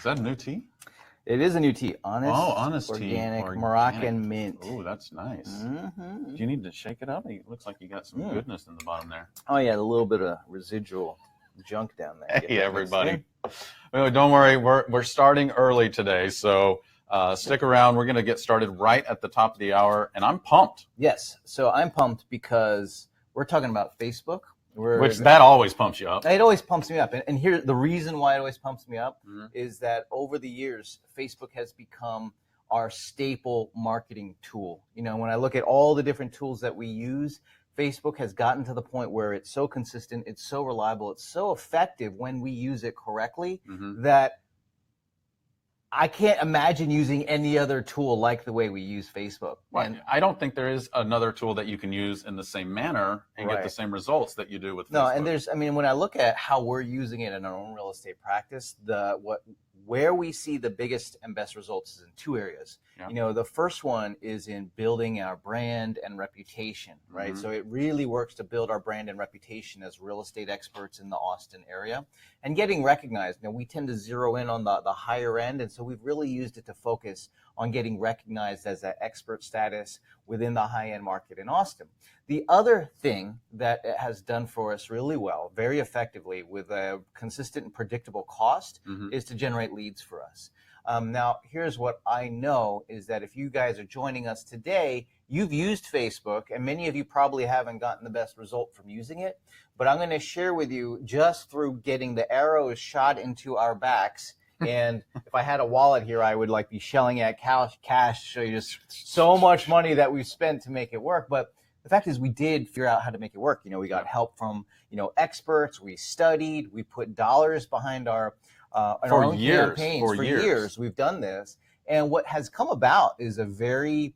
Is that a new tea? It is a new tea. Honest organic, tea. Moroccan mint. Oh, that's nice. Mm-hmm. Do you need to shake it up? It looks like you got some goodness in the bottom there. Oh, yeah, a little bit of residual junk down there. Hey, everybody. Well, don't worry. We're starting early today, so stick around. We're going to get started right at the top of the hour, and I'm pumped. Yes, so I'm pumped because we're talking about Facebook. Which that always pumps you up. It always pumps me up. And here, the reason why it always pumps me up is that over the years, Facebook has become our staple marketing tool. You know, when I look at all the different tools that we use, Facebook has gotten to the point where it's so consistent, it's so reliable, it's so effective when we use it correctly that I can't imagine using any other tool like the way we use Facebook. Well, And I don't think there is another tool that you can use in the same manner and get the same results that you do with Facebook. No, and when I look at how we're using it in our own real estate practice, where we see the biggest and best results is in two areas. Yeah. You know, the first one is in building our brand and reputation, right? So it really works to build our brand and reputation as real estate experts in the Austin area and getting recognized. You know, we tend to zero in on the higher end, and so we've really used it to focus on getting recognized as that expert status within the high-end market in Austin. The other thing that it has done for us really well, very effectively, with a consistent and predictable cost, is to generate leads for us. Now, here's what I know is that if you guys are joining us today, you've used Facebook, and many of you probably haven't gotten the best result from using it. But I'm going to share with you just through getting the arrows shot into our backs. And if I had a wallet here, I would be shelling out cash to show you just so much money that we've spent to make it work. But the fact is, we did figure out how to make it work. You know, we got help from, experts. We studied. We put dollars behind our own campaigns. For years, we've done this. And what has come about is a very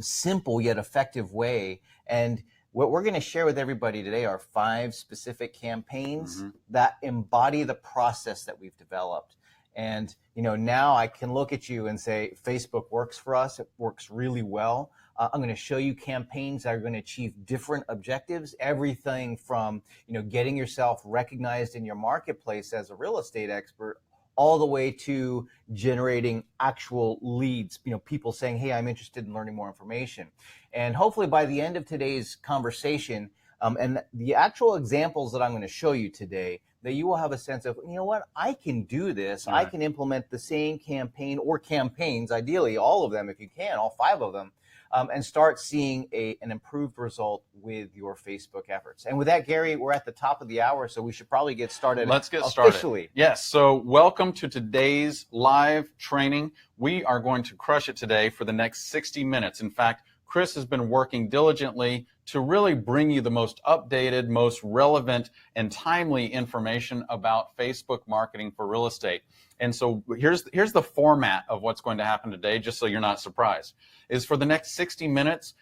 simple yet effective way. And what we're going to share with everybody today are 5 specific campaigns that embody the process that we've developed. And, now I can look at you and say, Facebook works for us. It works really well. I'm going to show you campaigns that are going to achieve different objectives, everything from, getting yourself recognized in your marketplace as a real estate expert, all the way to generating actual leads, people saying, hey, I'm interested in learning more information. And hopefully by the end of today's conversation, and the actual examples that I'm going to show you today, that you will have a sense of, what, I can do this. I can implement the same campaign or campaigns, ideally all of them if you can, all 5 of them, and start seeing an improved result with your Facebook efforts. And with that, Gary, we're at the top of the hour, so we should probably get started. Let's get officially. Started. Yes, so welcome to today's live training. We are going to crush it today for the next 60 minutes. In fact, Chris has been working diligently to really bring you the most updated, most relevant, and timely information about Facebook marketing for real estate. And so here's the format of what's going to happen today, just so you're not surprised, is for the next 60 minutes,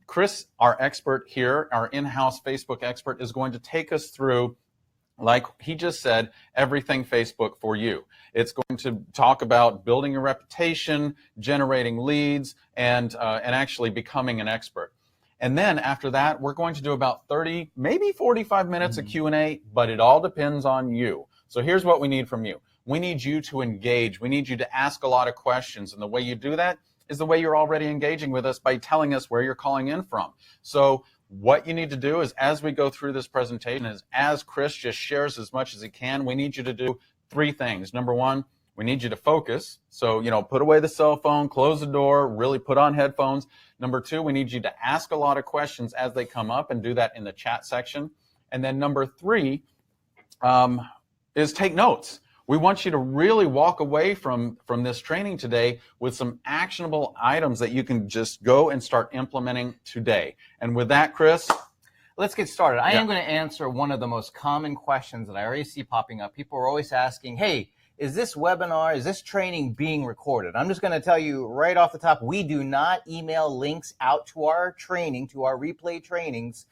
Chris, our expert here, our in-house Facebook expert, is going to take us through, like he just said, everything Facebook for you. It's going to talk about building a reputation, generating leads, and actually becoming an expert. And then after that, we're going to do about 30, maybe 45 minutes of Q&A, but it all depends on you. So here's what we need from you. We need you to engage. We need you to ask a lot of questions. And the way you do that is the way you're already engaging with us by telling us where you're calling in from. So what you need to do is, as we go through this presentation, is as Chris just shares as much as he can, we need you to do 3 things. Number 1, we need you to focus. So, put away the cell phone, close the door, really put on headphones. Number 2, we need you to ask a lot of questions as they come up and do that in the chat section. And then number 3 is take notes. We want you to really walk away from this training today with some actionable items that you can just go and start implementing today. And with that, Chris, let's get started. I am going to answer one of the most common questions that I already see popping up. People are always asking, hey, is this webinar, is this training being recorded? I'm just going to tell you right off the top, we do not email links out to our training, to our replay trainings,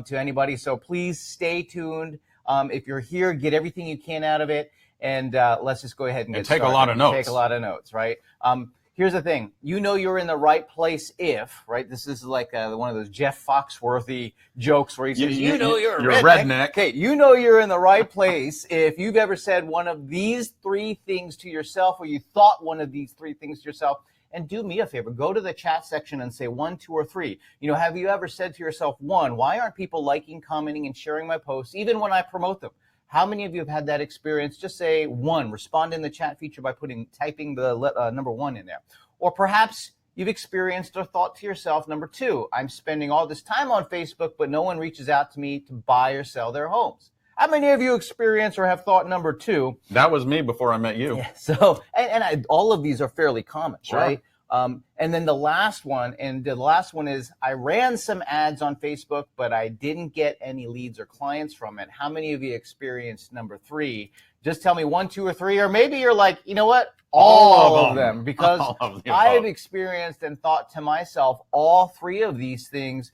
to anybody. So please stay tuned. If you're here, get everything you can out of it. And let's just go ahead and get take started. A lot of notes. Take a lot of notes, right? here's the thing. You know you're in the right place if, right? This is like one of those Jeff Foxworthy jokes where he says, you know you're a redneck. Okay, you know you're in the right place if you've ever said one of these three things to yourself, or you thought one of these three things to yourself. And do me a favor, go to the chat section and say 1, 2, or 3. You know, have you ever said to yourself, 1, why aren't people liking, commenting, and sharing my posts, even when I promote them? How many of you have had that experience? Just say 1. Respond in the chat feature by typing the number 1 in there. Or perhaps you've experienced or thought to yourself, number 2, I'm spending all this time on Facebook, but no one reaches out to me to buy or sell their homes. How many of you experience or have thought number 2? That was me before I met you. Yeah, so, all of these are fairly common, sure. Right? And then the last one is I ran some ads on Facebook, but I didn't get any leads or clients from it. How many of you experienced number 3? Just tell me 1, 2, or 3, or maybe you're like, you know what? All of them, because I've experienced and thought to myself all 3 of these things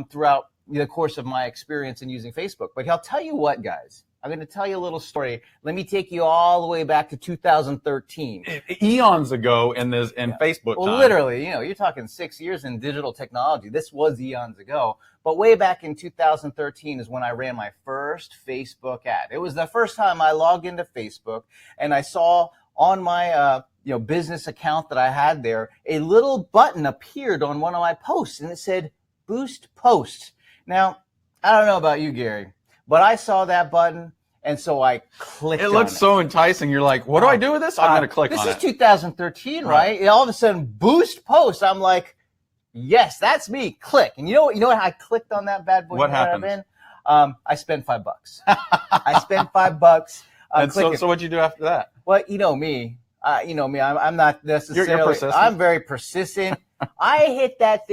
throughout the course of my experience in using Facebook. But I'll tell you what, guys, I'm going to tell you a little story. Let me take you all the way back to 2013. Eons ago in Facebook time. Well, literally, you're talking 6 years in digital technology. This was eons ago. But way back in 2013 is when I ran my first Facebook ad. It was the first time I logged into Facebook, and I saw on my business account that I had there, a little button appeared on one of my posts, and it said, Boost Post. Now, I don't know about you, Gary, but I saw that button, and so I clicked on it. It looks so enticing. You're like, what do I do with this? I'm going to click on it. This is 2013, right? And all of a sudden, Boost Post. I'm like, yes, that's me. Click. And you know what? I clicked on that bad boy. What happened? I spent $5. I spent $5. And so what'd you do after that? Well, you know me. I'm not necessarily. You're persistent. I'm very persistent. I hit that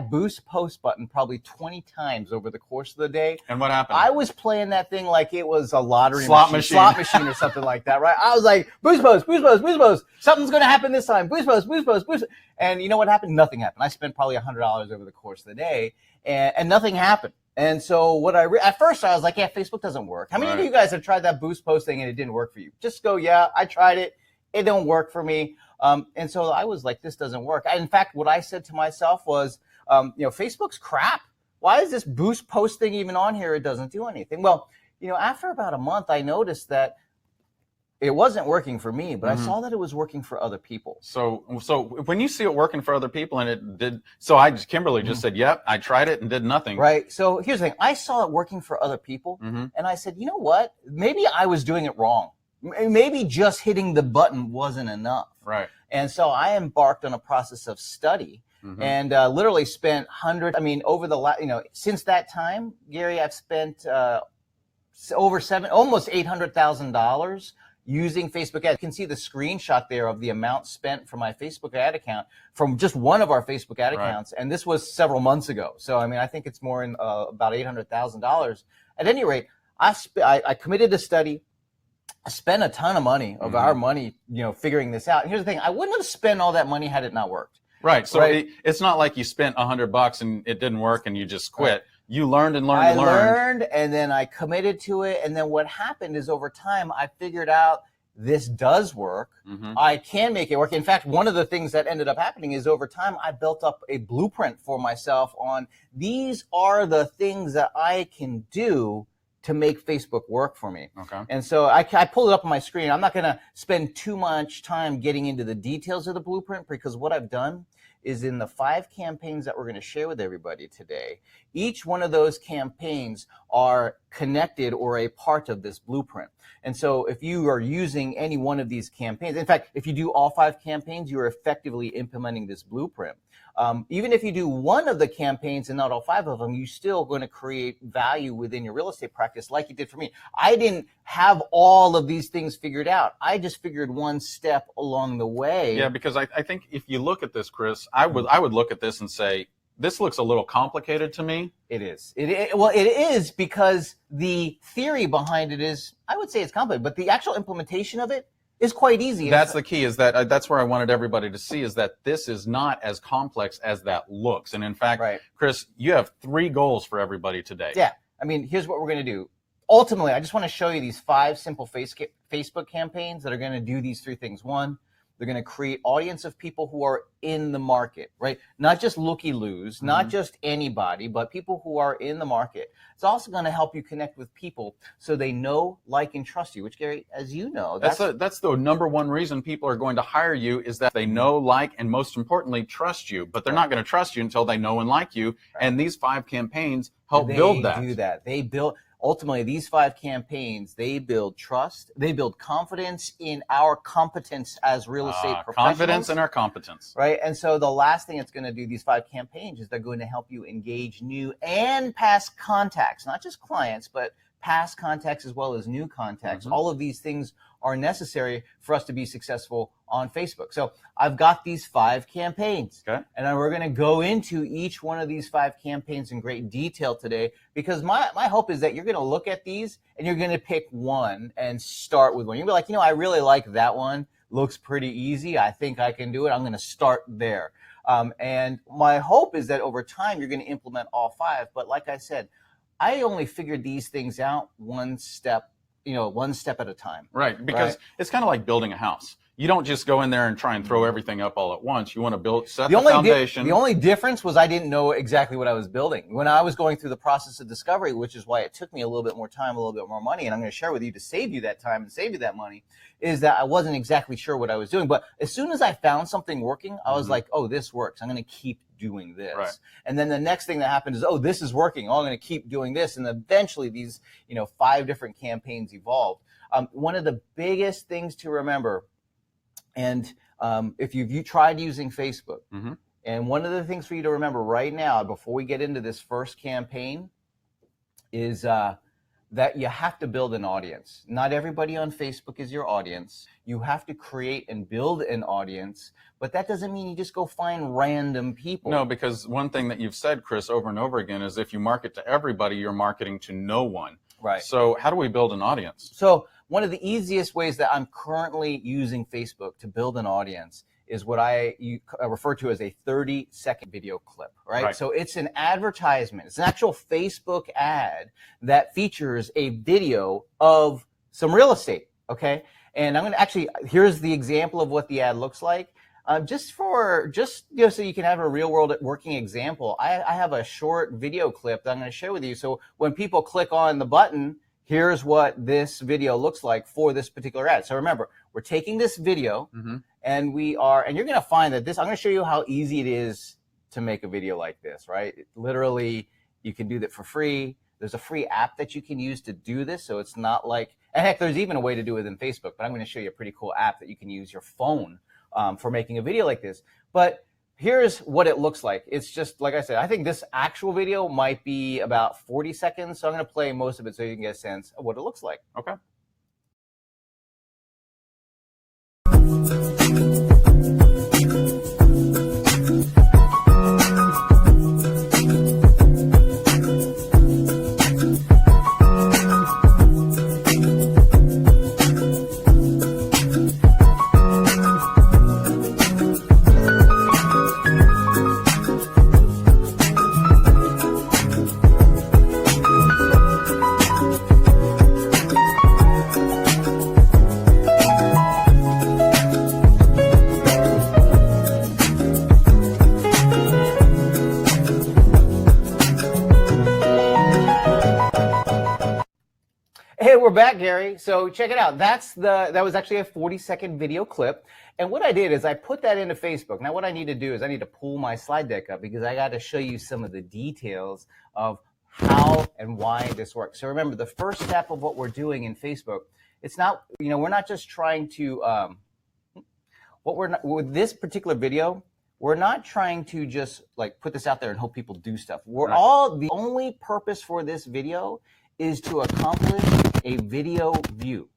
Boost Post button probably 20 times over the course of the day. And what happened? I was playing that thing like it was a lottery slot machine or something like that, right? I was like, Boost Post, Boost Post, Boost Post. Something's going to happen this time. Boost Post, Boost Post, Boost. And you know what happened? Nothing happened. I spent probably $100 over the course of the day, and nothing happened. And so at first I was like, yeah, Facebook doesn't work. How many of you guys have tried that Boost Post thing and it didn't work for you? Just go, yeah, I tried it. It don't work for me. And so I was like, this doesn't work. In fact, what I said to myself was, Facebook's crap. Why is this Boost Post thing even on here? It doesn't do anything. Well, after about a month, I noticed that it wasn't working for me, but I saw that it was working for other people. So when you see it working for other people and it did, Kimberly just said, yep, I tried it and did nothing. Right. So here's the thing. I saw it working for other people, and I said, you know what? Maybe I was doing it wrong. Maybe just hitting the button wasn't enough. Right. And so I embarked on a process of study and literally spent hundreds. I mean, over the since that time, Gary, I've spent almost $800,000 using Facebook ads. You can see the screenshot there of the amount spent for my Facebook ad account from just one of our Facebook ad accounts. And this was several months ago. So, I mean, I think it's more in about $800,000. At any rate, I committed to study. I spent a ton of money of our money, figuring this out. And here's the thing. I wouldn't have spent all that money had it not worked. Right. So it's not like you spent $100 and it didn't work and you just quit. Right. You learned and learned and learned. I learned, and then I committed to it. And then what happened is over time, I figured out this does work. I can make it work. In fact, one of the things that ended up happening is over time, I built up a blueprint for myself on these are the things that I can do to make Facebook work for me. Okay. And so I pulled it up on my screen. I'm not going to spend too much time getting into the details of the blueprint, because what I've done is in the 5 campaigns that we're going to share with everybody today, each one of those campaigns are connected or a part of this blueprint. And so if you are using any one of these campaigns, in fact, if you do all 5 campaigns, you're effectively implementing this blueprint. Even if you do one of the campaigns and not all 5 of them, you're still going to create value within your real estate practice like you did for me. I didn't have all of these things figured out. I just figured one step along the way. Yeah, because I think if you look at this, Chris, I would look at this and say, this looks a little complicated to me. It is. Well, it is because the theory behind it is, I would say it's complicated, but the actual implementation of it is quite easy. That's the key, is that that's where I wanted everybody to see, is that this is not as complex as that looks. And in fact, Chris, you have 3 goals for everybody today. Yeah. I mean, here's what we're going to do. Ultimately, I just want to show you these 5 simple Facebook campaigns that are going to do these 3 things. 1, They're going to create audience of people who are in the market, right? Not just looky-loos, not just anybody, but people who are in the market. It's also going to help you connect with people so they know, like, and trust you, which, Gary, as you know, that's the number one reason people are going to hire you, is that they know, like, and most importantly, trust you. But they're not going to trust you until they know and like you. And these 5 campaigns help build that. They do that. They build, ultimately, these 5 campaigns, they build trust. They build confidence in our competence as real estate professionals. Confidence in our competence. Right. And so the last thing it's going to do, these 5 campaigns, is they're going to help you engage new and past contacts, not just clients, but past contacts as well as new contacts. All of these things are necessary for us to be successful on Facebook. So I've got these 5 campaigns, and we're going to go into each one of these 5 campaigns in great detail today, because my hope is that you're going to look at these and you're going to pick one and start with one. You'll be like, I really like that one. Looks pretty easy. I think I can do it. I'm going to start there. And my hope is that over time you're going to implement all 5. But like I said, I only figured these things out one step at a time. Right, because it's kind of like building a house. You don't just go in there and try and throw everything up all at once. You want to set the foundation. The only difference was I didn't know exactly what I was building. When I was going through the process of discovery, which is why it took me a little bit more time, a little bit more money, and I'm going to share with you to save you that time and save you that money, is that I wasn't exactly sure what I was doing. But as soon as I found something working, I was like, oh, this works. I'm going to keep doing this. Right. And then the next thing that happened is, oh, this is working. Oh, I'm going to keep doing this. And eventually these 5 different campaigns evolved. One of the biggest things to remember, and if you tried using Facebook, and one of the things for you to remember right now before we get into this first campaign is that you have to build an audience. Not everybody on Facebook is your audience. You have to create and build an audience, but that doesn't mean you just go find random people. No, because one thing that you've said, Chris, over and over again is if you market to everybody, you're marketing to no one. Right. So how do we build an audience? So one of the easiest ways that I'm currently using Facebook to build an audience is what I refer to as a 30-second video clip, right? So it's an advertisement. It's an actual Facebook ad that features a video of some real estate, okay? And I'm going to actually, here's the example of what the ad looks like. Just so you can have a real world working example, I have a short video clip that I'm going to share with you. So when people click on the button, here's what this video looks like for this particular ad. So remember, we're taking this video and you're going to find that I'm going to show you how easy it is to make a video like this, right? Literally, you can do that for free. There's a free app that you can use to do this. So it's not like, and heck, there's even a way to do it in Facebook, but I'm going to show you a pretty cool app that you can use your phone for making a video like this. But here's what it looks like. It's just, like I said, I think this actual video might be about 40 seconds. So I'm going to play most of it so you can get a sense of what it looks like. Okay. Hey, we're back, Gary. So check it out. That was actually a 40-second video clip. And what I did is I put that into Facebook. Now what I need to do is I need to pull my slide deck up because I got to show you some of the details of how and why this works. So remember, the first step of what we're doing in Facebook, it's not, we're not just trying to, with this particular video, we're not trying to just like put this out there and hope people do stuff. The only purpose for this video is to accomplish a video view,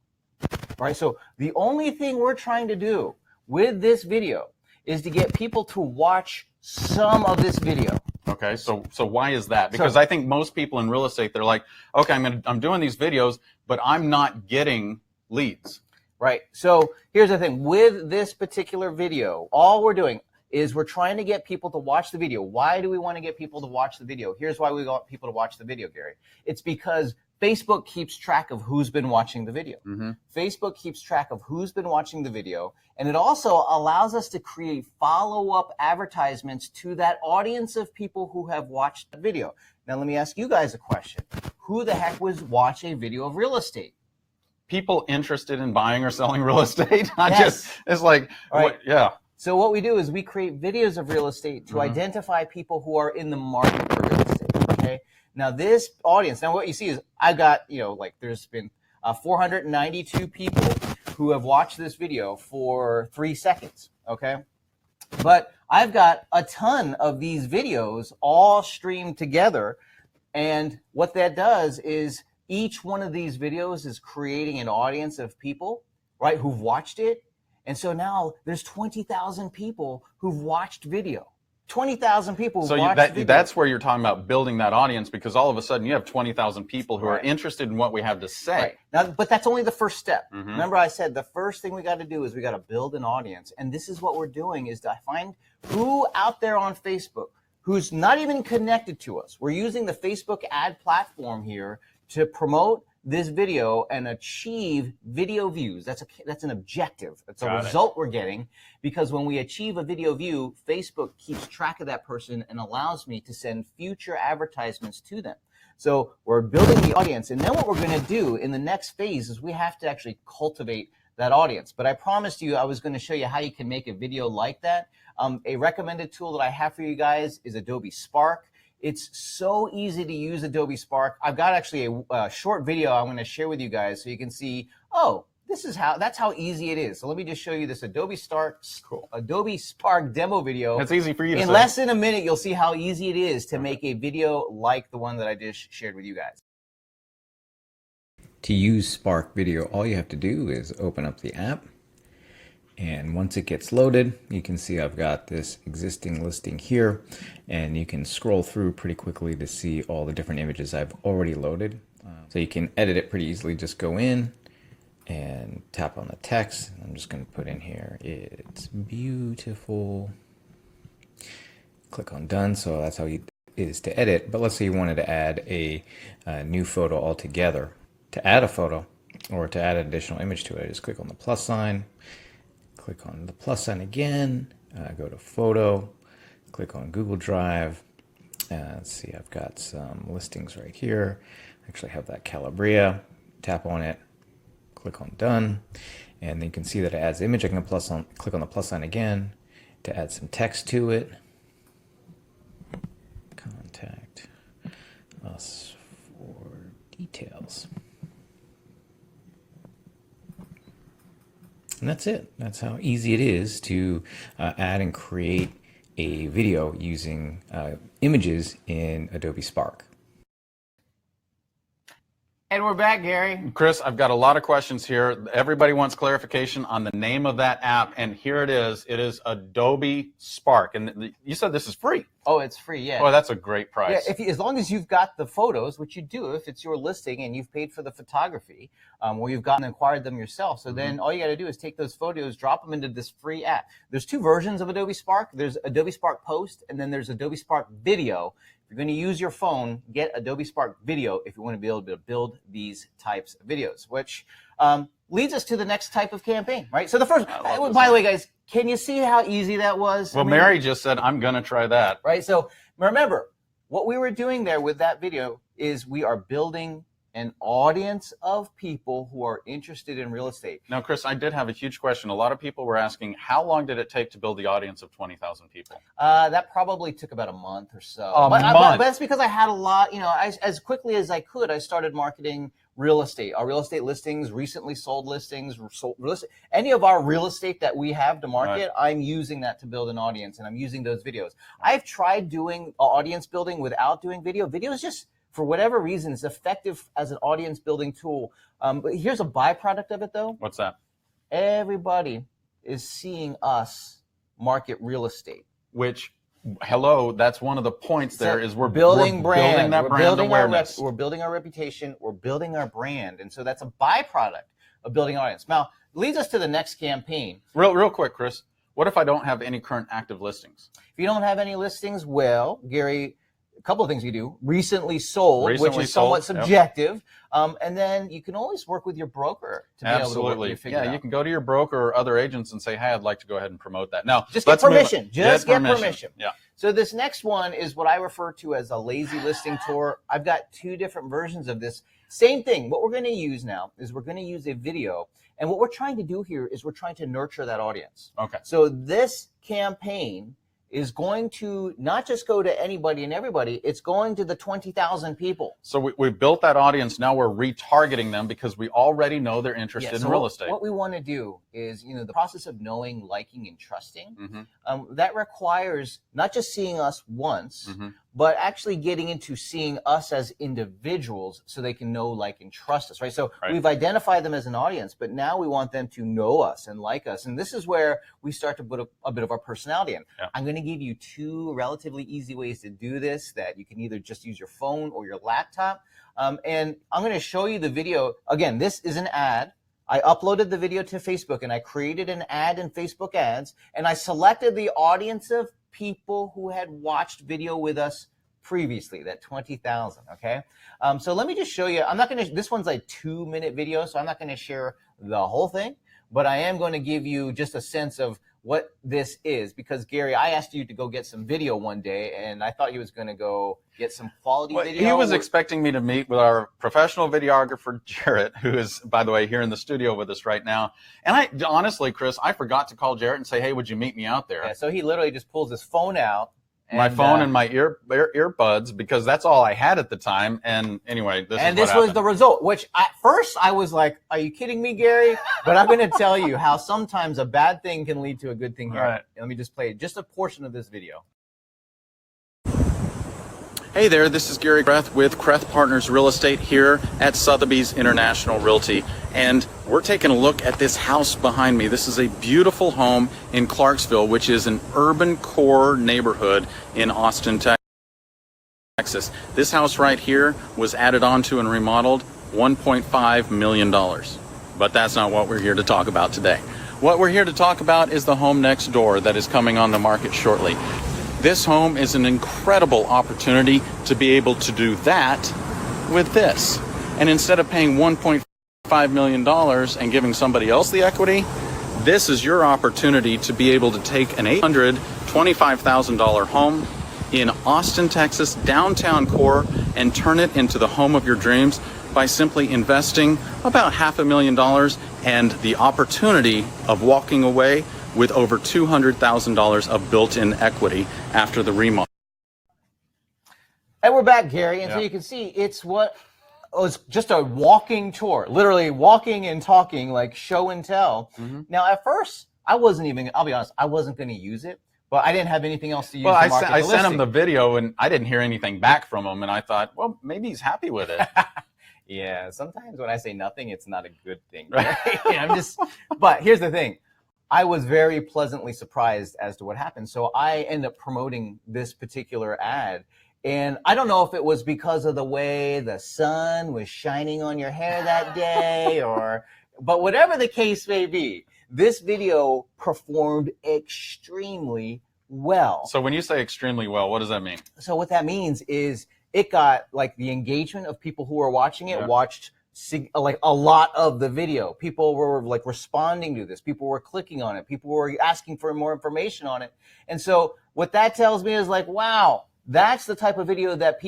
right? So the only thing we're trying to do with this video is to get people to watch some of this video. Okay, so why is that? Because I think most people in real estate, they're like, okay, I'm doing these videos, but I'm not getting leads. Right. So here's the thing. With this particular video, all we're doing is we're trying to get people to watch the video. Why do we want to get people to watch the video? Here's why we want people to watch the video, Gary. It's because Facebook keeps track of who's been watching the video. Mm-hmm. Facebook keeps track of who's been watching the video, and it also allows us to create follow-up advertisements to that audience of people who have watched the video. Now, let me ask you guys a question. Who the heck was watch a video of real estate? People interested in buying or selling real estate. It's like, right. Yeah. So what we do is we create videos of real estate to identify people who are in the market for real estate, okay? Now this audience, now what you see is I've got, like there's been 492 people who have watched this video for 3 seconds, okay? But I've got a ton of these videos all streamed together, and what that does is each one of these videos is creating an audience of people, right, who've watched it. And so now there's 20,000 people who've watched video. 20,000 people who've watched video. That's where you're talking about building that audience, because all of a sudden you have 20,000 people who are interested in what we have to say. Right. Now, but that's only the first step. Remember I said the first thing we got to do is we got to build an audience. And this is what we're doing, is to find who out there on Facebook who's not even connected to us. We're using the Facebook ad platform here to promote this video and achieve video views. That's an objective. It's a result we're getting, because when we achieve a video view, Facebook keeps track of that person and allows me to send future advertisements to them. So we're building the audience, and then what we're going to do in the next phase is we have to actually cultivate that audience. But I promised you I was going to show you how you can make a video like that. A recommended tool that I have for you guys is Adobe Spark. It's so easy to use Adobe Spark. I've got actually a short video I'm going to share with you guys so you can see, oh, that's how easy it is. So let me just show you this Adobe Spark demo video. It's easy for you to In less than a minute, you'll see how easy it is to make a video like the one that I just shared with you guys. To use Spark Video, all you have to do is open up the app. And once it gets loaded, you can see I've got this existing listing here, and you can scroll through pretty quickly to see all the different images I've already loaded. So you can edit it pretty easily. Just go in and tap on the text. I'm just going to put in here, it's beautiful. Click on done. So that's how it is to edit. But let's say you wanted to add a new photo altogether. To add a photo or to add an additional image to it, just click on the plus sign. Click on the plus sign again, go to photo, click on Google Drive. Let's see, I've got some listings right here. I actually have that Calabria. Tap on it, click on done, and then you can see that it adds the image. I can click on the plus sign again to add some text to it. Contact us for details. And that's it. That's how easy it is to add and create a video using images in Adobe Spark. And we're back, Gary. Chris, I've got a lot of questions here. Everybody wants clarification on the name of that app, and here it is. It is Adobe Spark, and you said this is free. Oh, it's free, yeah. Oh, that's a great price. Yeah, as long as you've got the photos, which you do if it's your listing and you've paid for the photography, or you've gotten and acquired them yourself. So then all you got to do is take those photos, drop them into this free app. There's two versions of Adobe Spark. There's Adobe Spark Post, and then there's Adobe Spark Video. If you're going to use your phone, get Adobe Spark Video if you want to be able to build these types of videos, which leads us to the next type of campaign, right? So the first, by the way, guys, can you see how easy that was? Well, Mary just said, I'm going to try that. Right. So remember, what we were doing there with that video is we are building an audience of people who are interested in real estate. Now, Chris, I did have a huge question. A lot of people were asking, how long did it take to build the audience of 20,000 people? That probably took about a month or so. But that's because I had a lot, as quickly as I could, I started marketing real estate, our real estate listings, recently sold listings, any of our real estate that we have to market, I'm using that to build an audience, and I'm using those videos. I've tried doing audience building without doing video. Video is just, for whatever reason, it's effective as an audience building tool. But here's a byproduct of it, though. What's that? Everybody is seeing us market real estate. Which, hello, that's one of the points there, is we're building brand. Building that brand awareness. We're building our reputation. We're building our brand. And so that's a byproduct of building an audience. Now, leads us to the next campaign. Real quick, Chris. What if I don't have any current active listings? If you don't have any listings, well, Gary, a couple of things you do. Recently sold, which Recently is somewhat sold, yep. subjective. And then you can always work with your broker to be able to Absolutely. work, figure it Yeah, out. you can go to your broker or other agents and say, hey, I'd like to go ahead and promote that. Now, Just get permission. Just get permission. Yeah. So this next one is what I refer to as a lazy listing tour. I've got 2 different versions of this. Same thing. What we're going to use now is we're going to use a video. And what we're trying to do here is we're trying to nurture that audience. Okay. So this campaign is going to not just go to anybody and everybody, it's going to the 20,000 people. So we built that audience. Now we're retargeting them because we already know they're interested in real estate. What we want to do is, the process of knowing, liking, and trusting, that requires not just seeing us once, but actually getting into seeing us as individuals so they can know, like, and trust us, right? So we've identified them as an audience, but now we want them to know us and like us. And this is where we start to put a bit of our personality in. Yeah. I'm going to give you 2 relatively easy ways to do this that you can either just use your phone or your laptop. And I'm going to show you the video. Again, this is an ad. I uploaded the video to Facebook and I created an ad in Facebook ads, and I selected the audience of people who had watched video with us previously, that 20,000, okay? So let me just show you. I'm not going to, this one's a 2-minute video, so I'm not going to share the whole thing, but I am going to give you just a sense of what this is, because Gary, I asked you to go get some video one day, and I thought you was going to go get some quality video. He was expecting me to meet with our professional videographer, Jarrett, who is, by the way, here in the studio with us right now. And I honestly, Chris, I forgot to call Jarrett and say, hey, would you meet me out there? Yeah, so he literally just pulls his phone out. My phone and my earbuds, because that's all I had at the time. And anyway, this was the result, which at first I was like, are you kidding me, Gary? But I'm going to tell you how sometimes a bad thing can lead to a good thing here. All right. Let me just play just a portion of this video. Hey there, this is Gary Kreth with Kreth Partners Real Estate here at Sotheby's International Realty. And we're taking a look at this house behind me. This is a beautiful home in Clarksville, which is an urban core neighborhood in Austin, Texas. This house right here was added onto and remodeled, $1.5 million. But that's not what we're here to talk about today. What we're here to talk about is the home next door that is coming on the market shortly. This home is an incredible opportunity to be able to do that with this. And instead of paying $1.5 million and giving somebody else the equity, this is your opportunity to be able to take an $825,000 home in Austin, Texas, downtown core, and turn it into the home of your dreams by simply investing about $500,000 and the opportunity of walking away with over $200,000 of built-in equity after the remodel. And we're back, Gary. And so you can see it's what was just a walking tour, literally walking and talking, like show and tell. Now, at first, I'll be honest, I wasn't going to use it, but I didn't have anything else to use. Well, I sent him the video and I didn't hear anything back from him. And I thought, well, maybe he's happy with it. Yeah, sometimes when I say nothing, it's not a good thing. Right? But here's the thing. I was very pleasantly surprised as to what happened. So I ended up promoting this particular ad. And I don't know if it was because of the way the sun was shining on your hair that day but whatever the case may be, this video performed extremely well. So when you say extremely well, what does that mean? So what that means is it got like the engagement of people who are watching it, watched like a lot of the video. People were like responding to this. People were clicking on it. People were asking for more information on it. And so what that tells me is like, wow, that's the type of video that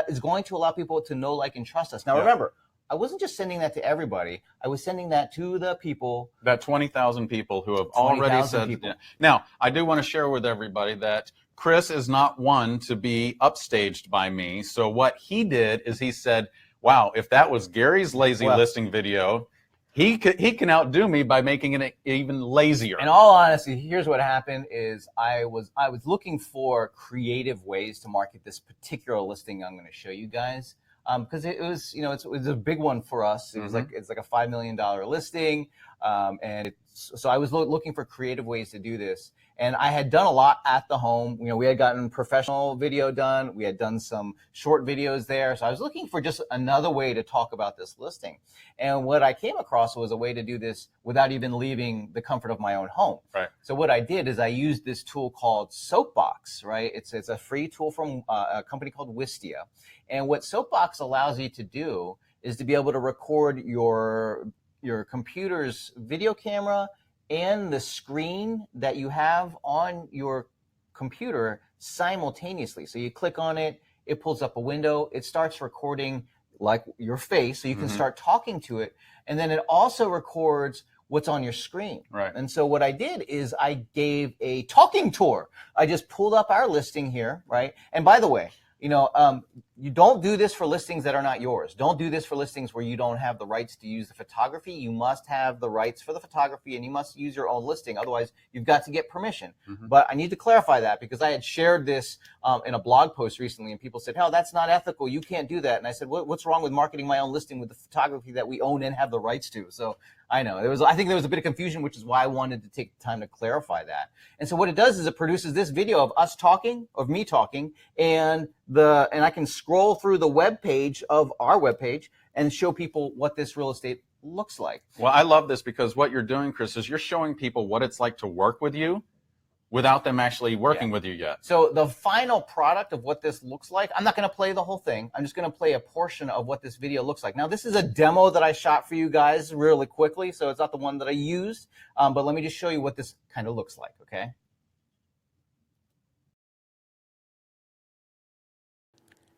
is going to allow people to know, like, and trust us. Now, remember, I wasn't just sending that to everybody. I was sending that to the people. That 20,000 people who have already said. Yeah. Now, I do want to share with everybody that Chris is not one to be upstaged by me. So what he did is he said, wow, if that was Gary's lazy listing video, he can outdo me by making it even lazier. In all honesty, here's what happened is I was looking for creative ways to market this particular listing I'm going to show you guys. Because it was, it was a big one for us. It was it's like a $5 million listing. So I was looking for creative ways to do this. And I had done a lot at the home. We had gotten professional video done. We had done some short videos there. So I was looking for just another way to talk about this listing. And what I came across was a way to do this without even leaving the comfort of my own home. Right. So what I did is I used this tool called Soapbox, right? It's a free tool from a company called Wistia. And what Soapbox allows you to do is to be able to record your computer's video camera and the screen that you have on your computer simultaneously. So you click on it, it pulls up a window, it starts recording like your face, so you can start talking to it, and then it also records what's on your screen. Right. And so what I did is I gave a talking tour. I just pulled up our listing here, right? And by the way, you don't do this for listings that are not yours. Don't do this for listings where you don't have the rights to use the photography. You must have the rights for the photography, and you must use your own listing. Otherwise, you've got to get permission. But I need to clarify that because I had shared this in a blog post recently, and people said, "Oh, that's not ethical. You can't do that." And I said, "What's wrong with marketing my own listing with the photography that we own and have the rights to?" So I know I think there was a bit of confusion, which is why I wanted to take the time to clarify that. And so what it does is it produces this video of us talking, of me talking, and I can scroll through the web page of our web page and show people what this real estate looks like. Well, I love this because what you're doing, Chris, is you're showing people what it's like to work with you without them actually working with you yet. So the final product of what this looks like, I'm not going to play the whole thing. I'm just going to play a portion of what this video looks like. Now, this is a demo that I shot for you guys really quickly, so it's not the one that I used, but let me just show you what this kind of looks like, okay?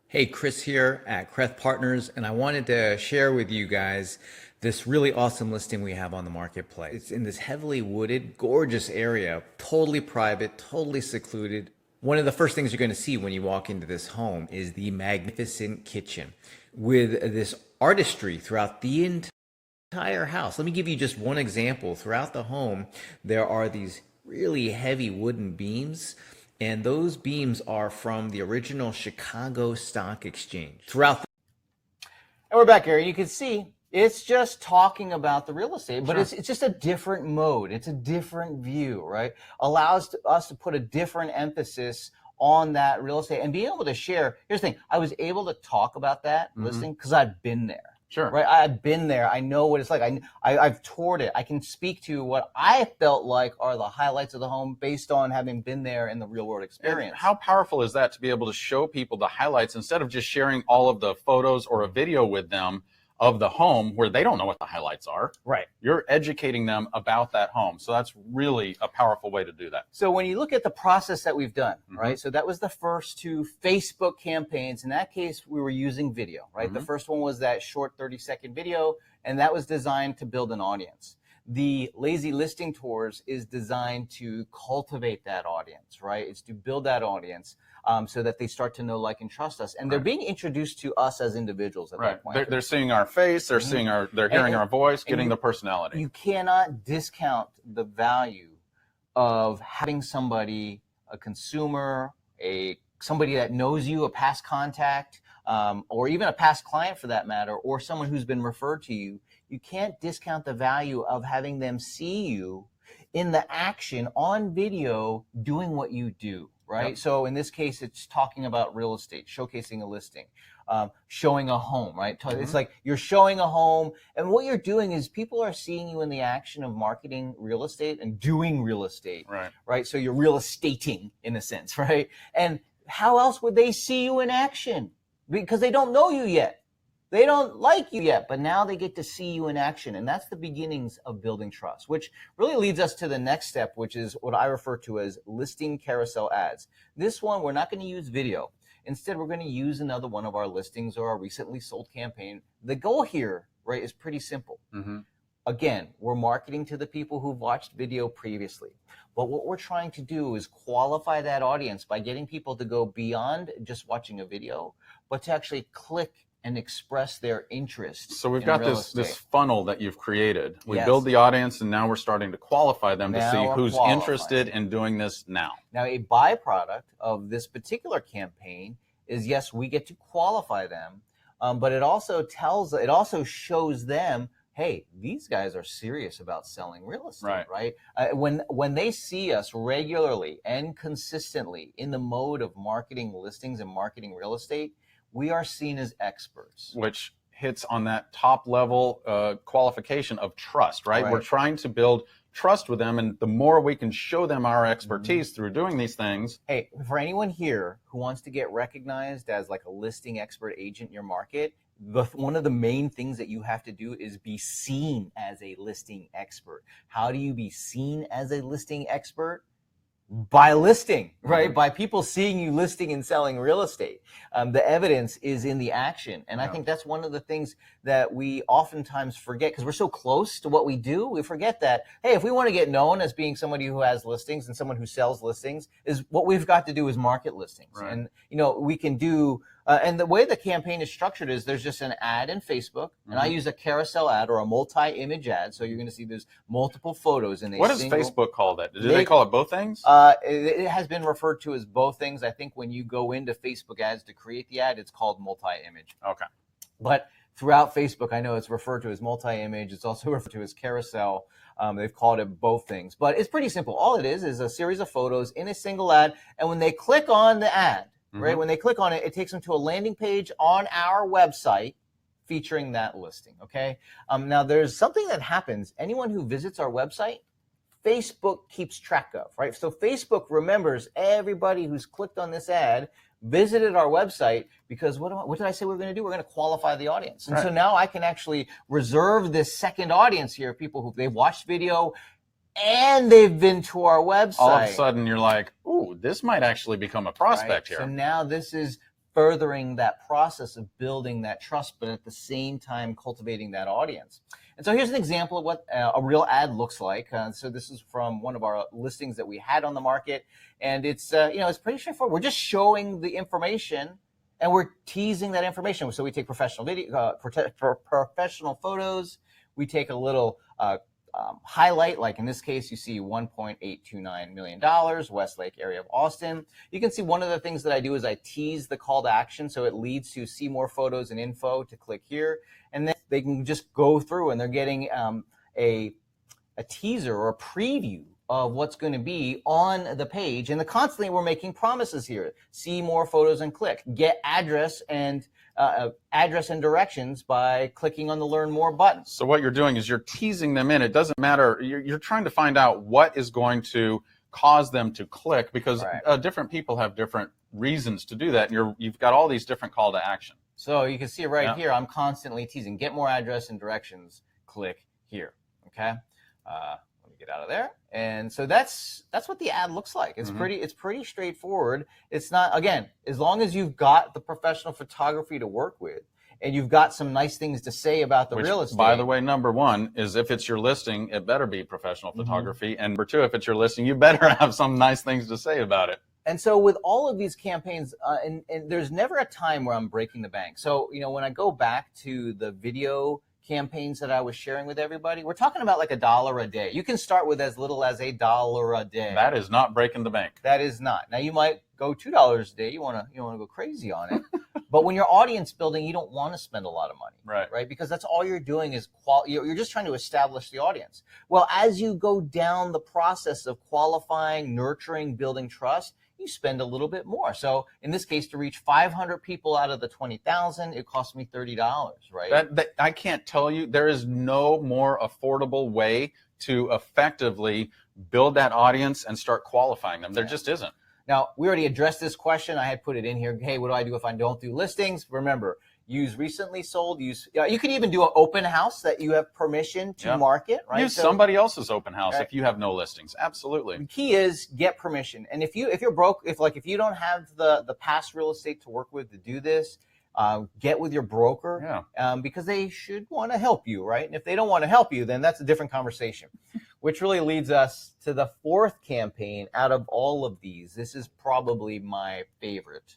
Hey, Chris here at Kreth Partners, and I wanted to share with you guys this really awesome listing we have on the marketplace. It's in this heavily wooded, gorgeous area, totally private, totally secluded. One of the first things you're going to see when you walk into this home is the magnificent kitchen with this artistry throughout the entire house. Let me give you just one example. Throughout the home, there are these really heavy wooden beams, and those beams are from the original Chicago Stock Exchange. And we're back here. You can see it's just talking about the real estate, but it's just a different mode. It's a different view, right? Allows us to put a different emphasis on that real estate and be able to share. Here's the thing. I was able to talk about that listing because I've been there. Sure. Right. I've been there. I know what it's like. I've toured it. I can speak to what I felt like are the highlights of the home based on having been there in the real world experience. And how powerful is that to be able to show people the highlights instead of just sharing all of the photos or a video with them of the home where they don't know what the highlights are. Right. You're educating them about that home. So that's really a powerful way to do that. So when you look at the process that we've done, right? So that was the first two Facebook campaigns. In that case, we were using video, right? The first one was that short 30-second video, and that was designed to build an audience. The Lazy Listing Tours is designed to cultivate that audience, right? It's to build that audience so that they start to know, like, and trust us. And they're being introduced to us as individuals at that point. They're seeing our face, they're seeing they're hearing our voice, getting the personality. You cannot discount the value of having somebody, a consumer, somebody that knows you, a past contact, or even a past client for that matter, or someone who's been referred to you. You can't discount the value of having them see you in the action on video doing what you do, right? Yep. So in this case, it's talking about real estate, showcasing a listing, showing a home, right? It's like you're showing a home, and what you're doing is people are seeing you in the action of marketing real estate and doing real estate, right? So you're real estating in a sense, right? And how else would they see you in action? Because they don't know you yet. They don't like you yet, but now they get to see you in action. And that's the beginnings of building trust, which really leads us to the next step, which is what I refer to as listing carousel ads. This one, we're not going to use video. Instead, we're going to use another one of our listings or our recently sold campaign. The goal here, right, is pretty simple. Again, we're marketing to the people who've watched video previously. But what we're trying to do is qualify that audience by getting people to go beyond just watching a video, but to actually click and express their interest. So we've got this funnel that you've created. We build the audience, and now we're starting to qualify them to see who's interested in doing this now. Now, a byproduct of this particular campaign is, yes, we get to qualify them, but it also shows them hey, these guys are serious about selling real estate, Right. right? When they see us regularly and consistently in the mode of marketing listings and marketing real estate, we are seen as experts. Which hits on that top level qualification of trust, right? We're trying to build trust with them, and the more we can show them our expertise through doing these things. Hey, for anyone here who wants to get recognized as like a listing expert agent in your market, one of the main things that you have to do is be seen as a listing expert. How do you be seen as a listing expert? By listing, right? By people seeing you listing and selling real estate. The evidence is in the action. And I think that's one of the things that we oftentimes forget because we're so close to what we do. We forget that, hey, if we want to get known as being somebody who has listings and someone who sells listings, is what we've got to do is market listings. Right. And, we can do, and the way the campaign is structured is there's just an ad in Facebook, and I use a carousel ad or a multi-image ad. So you're going to see there's multiple photos in a What does Facebook call that? Do they call it both things? It has been referred to as both things. I think when you go into Facebook ads to create the ad, it's called multi-image. Okay. But throughout Facebook, I know it's referred to as multi-image. It's also referred to as carousel. They've called it both things. But it's pretty simple. All it is a series of photos in a single ad. And when they click on the ad, right, when they click on it, it takes them to a landing page on our website featuring that listing, okay? Now, there's something that happens. Anyone who visits our website, Facebook keeps track of, right? So Facebook remembers everybody who's clicked on this ad, visited our website, because what did I say we were going to do? We're going to qualify the audience. And so now I can actually reserve this second audience here, people who they've watched video and they've been to our website. All of a sudden you're like, ooh, this might actually become a prospect here. So now this is furthering that process of building that trust, but at the same time cultivating that audience. And so here's an example of what a real ad looks like. So this is from one of our listings that we had on the market, and it's it's pretty straightforward. We're just showing the information, and we're teasing that information. So we take professional video, professional photos. We take a little highlight, like in this case, you see $1.829 million, Westlake area of Austin. You can see one of the things that I do is I tease the call to action, so it leads to see more photos and info to click here, and then they can just go through and they're getting a teaser or a preview of what's going to be on the page. And constantly we're making promises here. See more photos and click. Get address and directions by clicking on the Learn More button. So what you're doing is you're teasing them in. It doesn't matter. You're trying to find out what is going to cause them to click, because different people have different reasons to do that. And you've got all these different call to action. So you can see right here, I'm constantly teasing. Get more address and directions. Click here. Okay. Let me get out of there. And so that's what the ad looks like. It's pretty straightforward. It's not, again, as long as you've got the professional photography to work with and you've got some nice things to say about the real estate. By the way, number one is if it's your listing, it better be professional photography. And number two, if it's your listing, you better have some nice things to say about it. And so with all of these campaigns, and there's never a time where I'm breaking the bank. So, when I go back to the video campaigns that I was sharing with everybody, we're talking about like $1 a day. You can start with as little as $1 a day. That is not breaking the bank. That is not. Now you might go $2 a day. You want to go crazy on it. But when you're audience building, you don't want to spend a lot of money, right? Because that's all you're doing is you're just trying to establish the audience. Well, as you go down the process of qualifying, nurturing, building trust, you spend a little bit more. So in this case, to reach 500 people out of the 20,000, it cost me $30, right? I can't tell you, there is no more affordable way to effectively build that audience and start qualifying them. There just isn't. Now, we already addressed this question. I had put it in here. Hey, what do I do if I don't do listings? Remember, use recently sold. You could even do an open house that you have permission to market, right? Use somebody else's open house if you have no listings. Absolutely. The key is get permission. And if you're broke, if you don't have the past real estate to work with to do this, get with your broker because they should want to help you, right? And if they don't want to help you, then that's a different conversation. Which really leads us to the fourth campaign out of all of these. This is probably my favorite.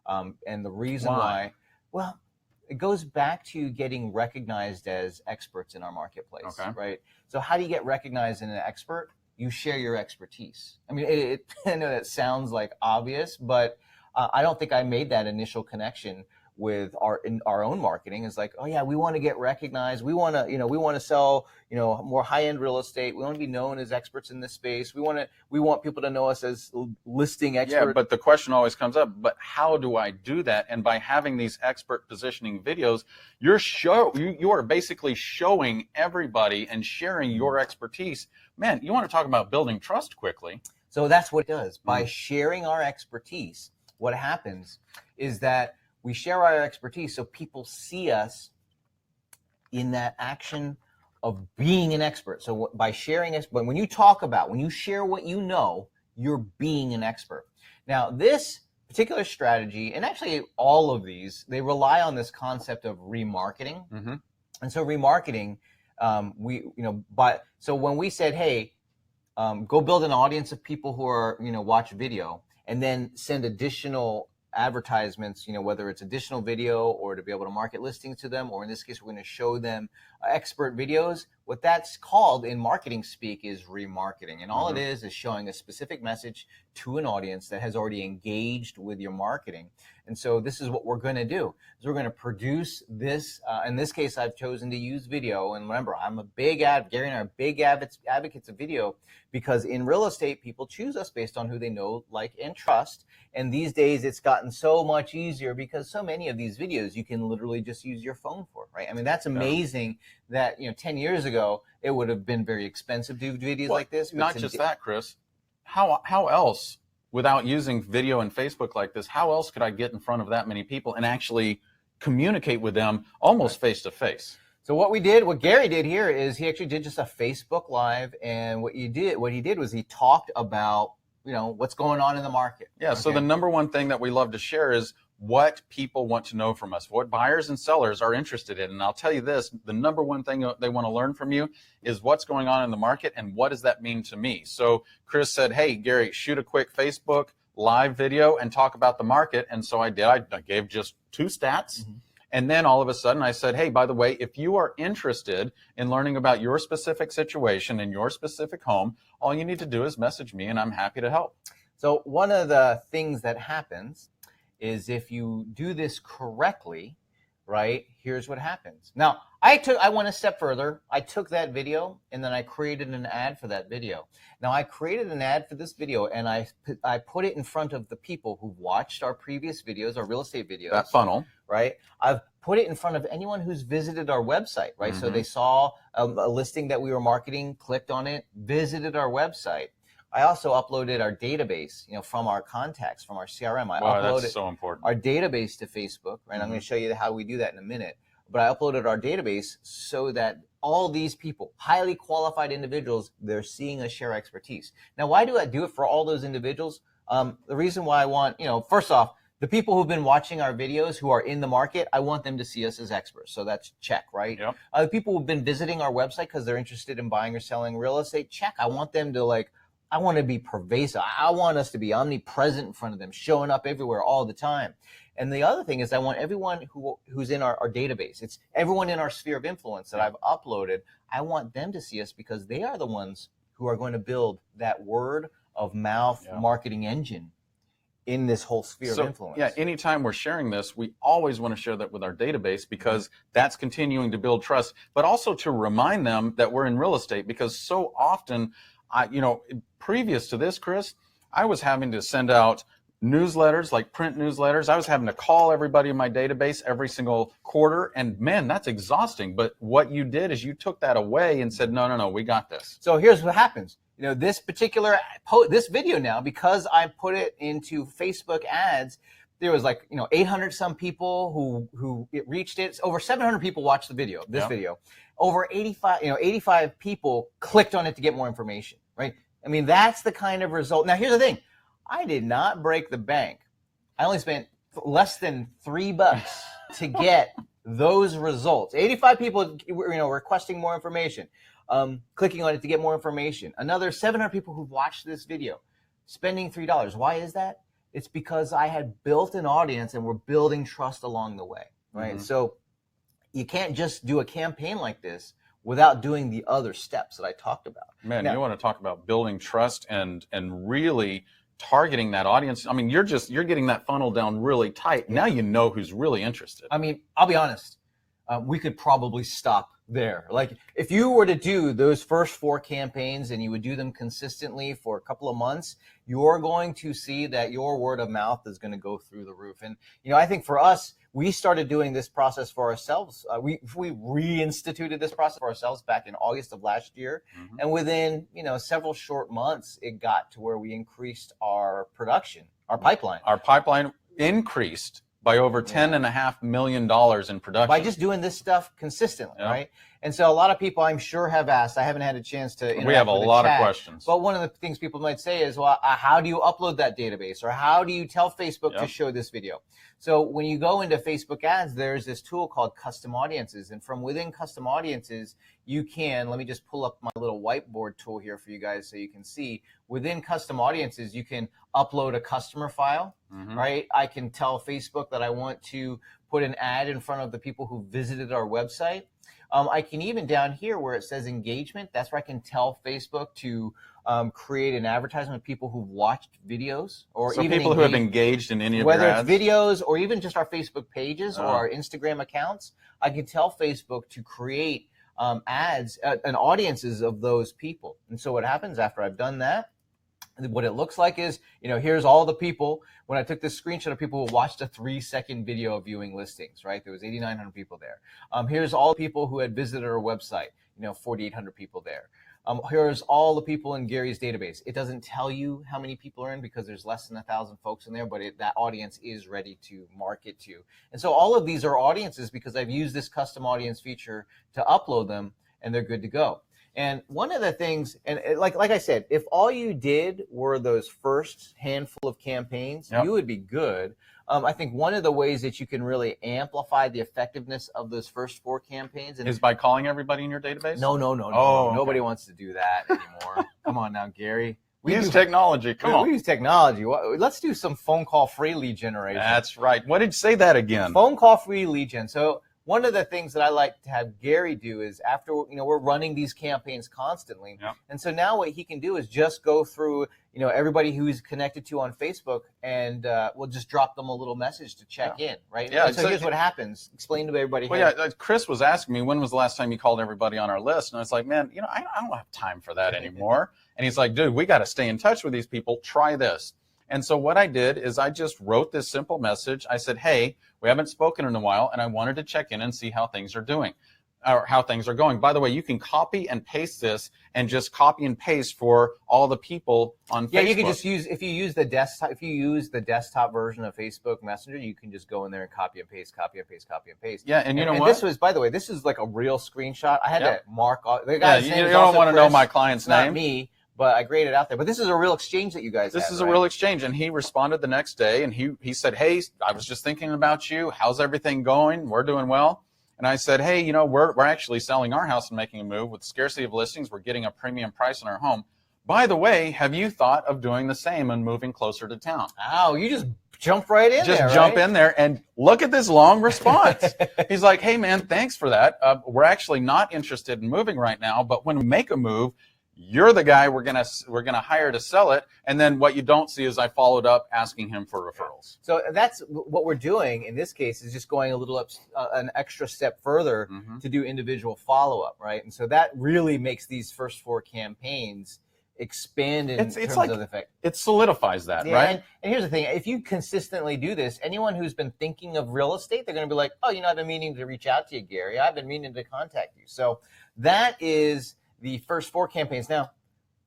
And the reason why, well, it goes back to getting recognized as experts in our marketplace, right? So how do you get recognized as an expert? You share your expertise. I mean, I know that sounds like obvious, but I don't think I made that initial connection with our own marketing is like, oh yeah, we want to get recognized. We want to sell, more high-end real estate. We want to be known as experts in this space. We want people to know us as listing experts. Yeah, but the question always comes up, but how do I do that? And by having these expert positioning videos, you are basically showing everybody and sharing your expertise. Man, you want to talk about building trust quickly. So that's what it does. By sharing our expertise, what happens is that we share our expertise so people see us in that action of being an expert. So by sharing, when you share what you know, you're being an expert. Now, this particular strategy, and actually all of these, they rely on this concept of remarketing. Mm-hmm. And so remarketing, so when we said, hey, go build an audience of people who are, watch video, and then send additional advertisements, whether it's additional video or to be able to market listings to them, or in this case, we're going to show them expert videos. What that's called in marketing speak is remarketing. And all it is showing a specific message to an audience that has already engaged with your marketing. And so this is what we're going to do. Is we're going to produce this. In this case, I've chosen to use video. And remember, Gary and I are big advocates of video, because in real estate, people choose us based on who they know, like, and trust. And these days, it's gotten so much easier because so many of these videos you can literally just use your phone for, right? I mean, that's amazing that, 10 years ago, it would have been very expensive to do videos like this. Not just that, Chris. How else, without using video and Facebook like this, how else could I get in front of that many people and actually communicate with them almost face to face? So what Gary did here is he actually did just a Facebook Live, and what he did was he talked about, what's going on in the market. Yeah, so the number one thing that we love to share is what people want to know from us, what buyers and sellers are interested in. And I'll tell you this, the number one thing they want to learn from you is what's going on in the market and what does that mean to me. So Chris said, hey, Gary, shoot a quick Facebook Live video and talk about the market. And so I did. I gave just 2 stats. Mm-hmm. And then all of a sudden I said, hey, by the way, if you are interested in learning about your specific situation in your specific home, all you need to do is message me and I'm happy to help. So one of the things that happens is if you do this correctly, right, here's what happens. Now, I went a step further. I took that video and then I created an ad for that video. Now, I created an ad for this video and I put it in front of the people who watched our previous videos, our real estate videos. That funnel. Right? I've put it in front of anyone who's visited our website, right? Mm-hmm. So they saw a listing that we were marketing, clicked on it, visited our website. I also uploaded our database, from our contacts, from our CRM. That's so important. Our database to Facebook, right? Mm-hmm. I'm going to show you how we do that in a minute. But I uploaded our database so that all these people, highly qualified individuals, they're seeing us share expertise. Now, why do I do it for all those individuals? The reason why I want, first off, the people who've been watching our videos who are in the market, I want them to see us as experts. So that's check, right? Yep. The people who've been visiting our website because they're interested in buying or selling real estate, check. I want them to I want to be pervasive. I want us to be omnipresent in front of them, showing up everywhere all the time. And the other thing is I want everyone who's in our database, it's everyone in our sphere of influence that I've uploaded, I want them to see us because they are the ones who are going to build that word of mouth marketing engine in this whole sphere of influence. Yeah, anytime we're sharing this, we always want to share that with our database because that's continuing to build trust, but also to remind them that we're in real estate because so often, previous to this, Chris, I was having to send out newsletters, like print newsletters. I was having to call everybody in my database every single quarter. And man, that's exhausting. But what you did is you took that away and said, no, we got this. So here's what happens. This particular this video now, because I put it into Facebook ads, there was 800 some people who it reached it. Over 700 people watched the video, video. Over 85 people clicked on it to get more information, right? I mean, that's the kind of result. Now, here's the thing. I did not break the bank. I only spent less than $3 to get those results. 85 people, requesting more information, clicking on it to get more information. Another 700 people who watched this video, spending $3. Why is that? It's because I had built an audience and we're building trust along the way, right? Mm-hmm. So you can't just do a campaign like this without doing the other steps that I talked about. Man, you want to talk about building trust and really targeting that audience. I mean, you're getting that funnel down really tight. Now you know who's really interested. I mean, I'll be honest. We could probably stop there. Like, if you were to do those first 4 campaigns and you would do them consistently for a couple of months, you're going to see that your word of mouth is going to go through the roof. And, I think for us, we started doing this process for ourselves. We reinstituted this process for ourselves back in August of last year. Mm-hmm. And within, several short months, it got to where we increased our production, our pipeline. Our pipeline increased by over $10.5 million in production. By just doing this stuff consistently, right? And so a lot of people, I'm sure, have asked. I haven't had a chance to interact. We have a lot of questions. But one of the things people might say is, well, how do you upload that database? Or how do you tell Facebook to show this video? So when you go into Facebook ads, there's this tool called custom audiences. And from within custom audiences, you can, let me just pull up my little whiteboard tool here for you guys so you can see. Within custom audiences, you can upload a customer file, right? I can tell Facebook that I want to put an ad in front of the people who visited our website. I can even down here where it says engagement, that's where I can tell Facebook to create an advertisement of people who've watched videos, or so even people who have engaged in any of your ads. Whether it's videos or even just our Facebook pages or our Instagram accounts, I can tell Facebook to create ads and audiences of those people. And so what happens after I've done that, what it looks like is, here's all the people. When I took this screenshot of people who watched a 3-second video of viewing listings, right? There was 8,900 people there. Here's all the people who had visited our website, 4,800 people there. Here's all the people in Gary's database. It doesn't tell you how many people are in because there's less than 1,000 folks in there, but that audience is ready to market to. And so all of these are audiences because I've used this custom audience feature to upload them, and they're good to go. And one of the things, and like I said, if all you did were those first handful of campaigns, you would be good. I think one of the ways that you can really amplify the effectiveness of those first 4 campaigns is by calling everybody in your database? No. Nobody wants to do that anymore. Come on now, Gary. We use technology. Come on. We use technology. Let's do some phone call free lead generation. That's right. What did you say that again? Phone call free lead gen. So one of the things that I like to have Gary do is after, we're running these campaigns constantly. Yep. And so now what he can do is just go through, everybody who he's connected to on Facebook, and we'll just drop them a little message to check in, right? Yeah. So here's what happens. Explain to everybody. Well, Chris was asking me, when was the last time you called everybody on our list? And I was like, man, I don't have time for that anymore. And he's like, dude, we got to stay in touch with these people. Try this. And so what I did is I just wrote this simple message. I said, hey, we haven't spoken in a while, and I wanted to check in and see how things are doing, or how things are going. By the way, you can copy and paste this and just copy and paste for all the people on Facebook. Yeah, you can just use, if you use the desktop version of Facebook Messenger, you can just go in there and copy and paste. Yeah, and you know what? This was, by the way, this is like a real screenshot. I had to mark all. You don't want to know my client's name. Not me. But I graded out there. But this is a real exchange that you guys had. This is a real exchange. And he responded the next day, and he said, hey, I was just thinking about you. How's everything going? We're doing well. And I said, hey, we're actually selling our house and making a move. With scarcity of listings, we're getting a premium price on our home. By the way, have you thought of doing the same and moving closer to town? Oh, you just jump right in there, Just jump in there, and look at this long response. He's like, hey, man, thanks for that. We're actually not interested in moving right now, but when we make a move, you're the guy we're gonna hire to sell it. And then what you don't see is I followed up asking him for referrals. So that's what we're doing in this case, is just going a little up an extra step further to do individual follow-up, right? And so that really makes these first 4 campaigns expand in terms of the effect. It solidifies that, right? And here's the thing. If you consistently do this, anyone who's been thinking of real estate, they're going to be like, oh, I've been meaning to reach out to you, Gary. I've been meaning to contact you. So that is the first 4 campaigns. Now,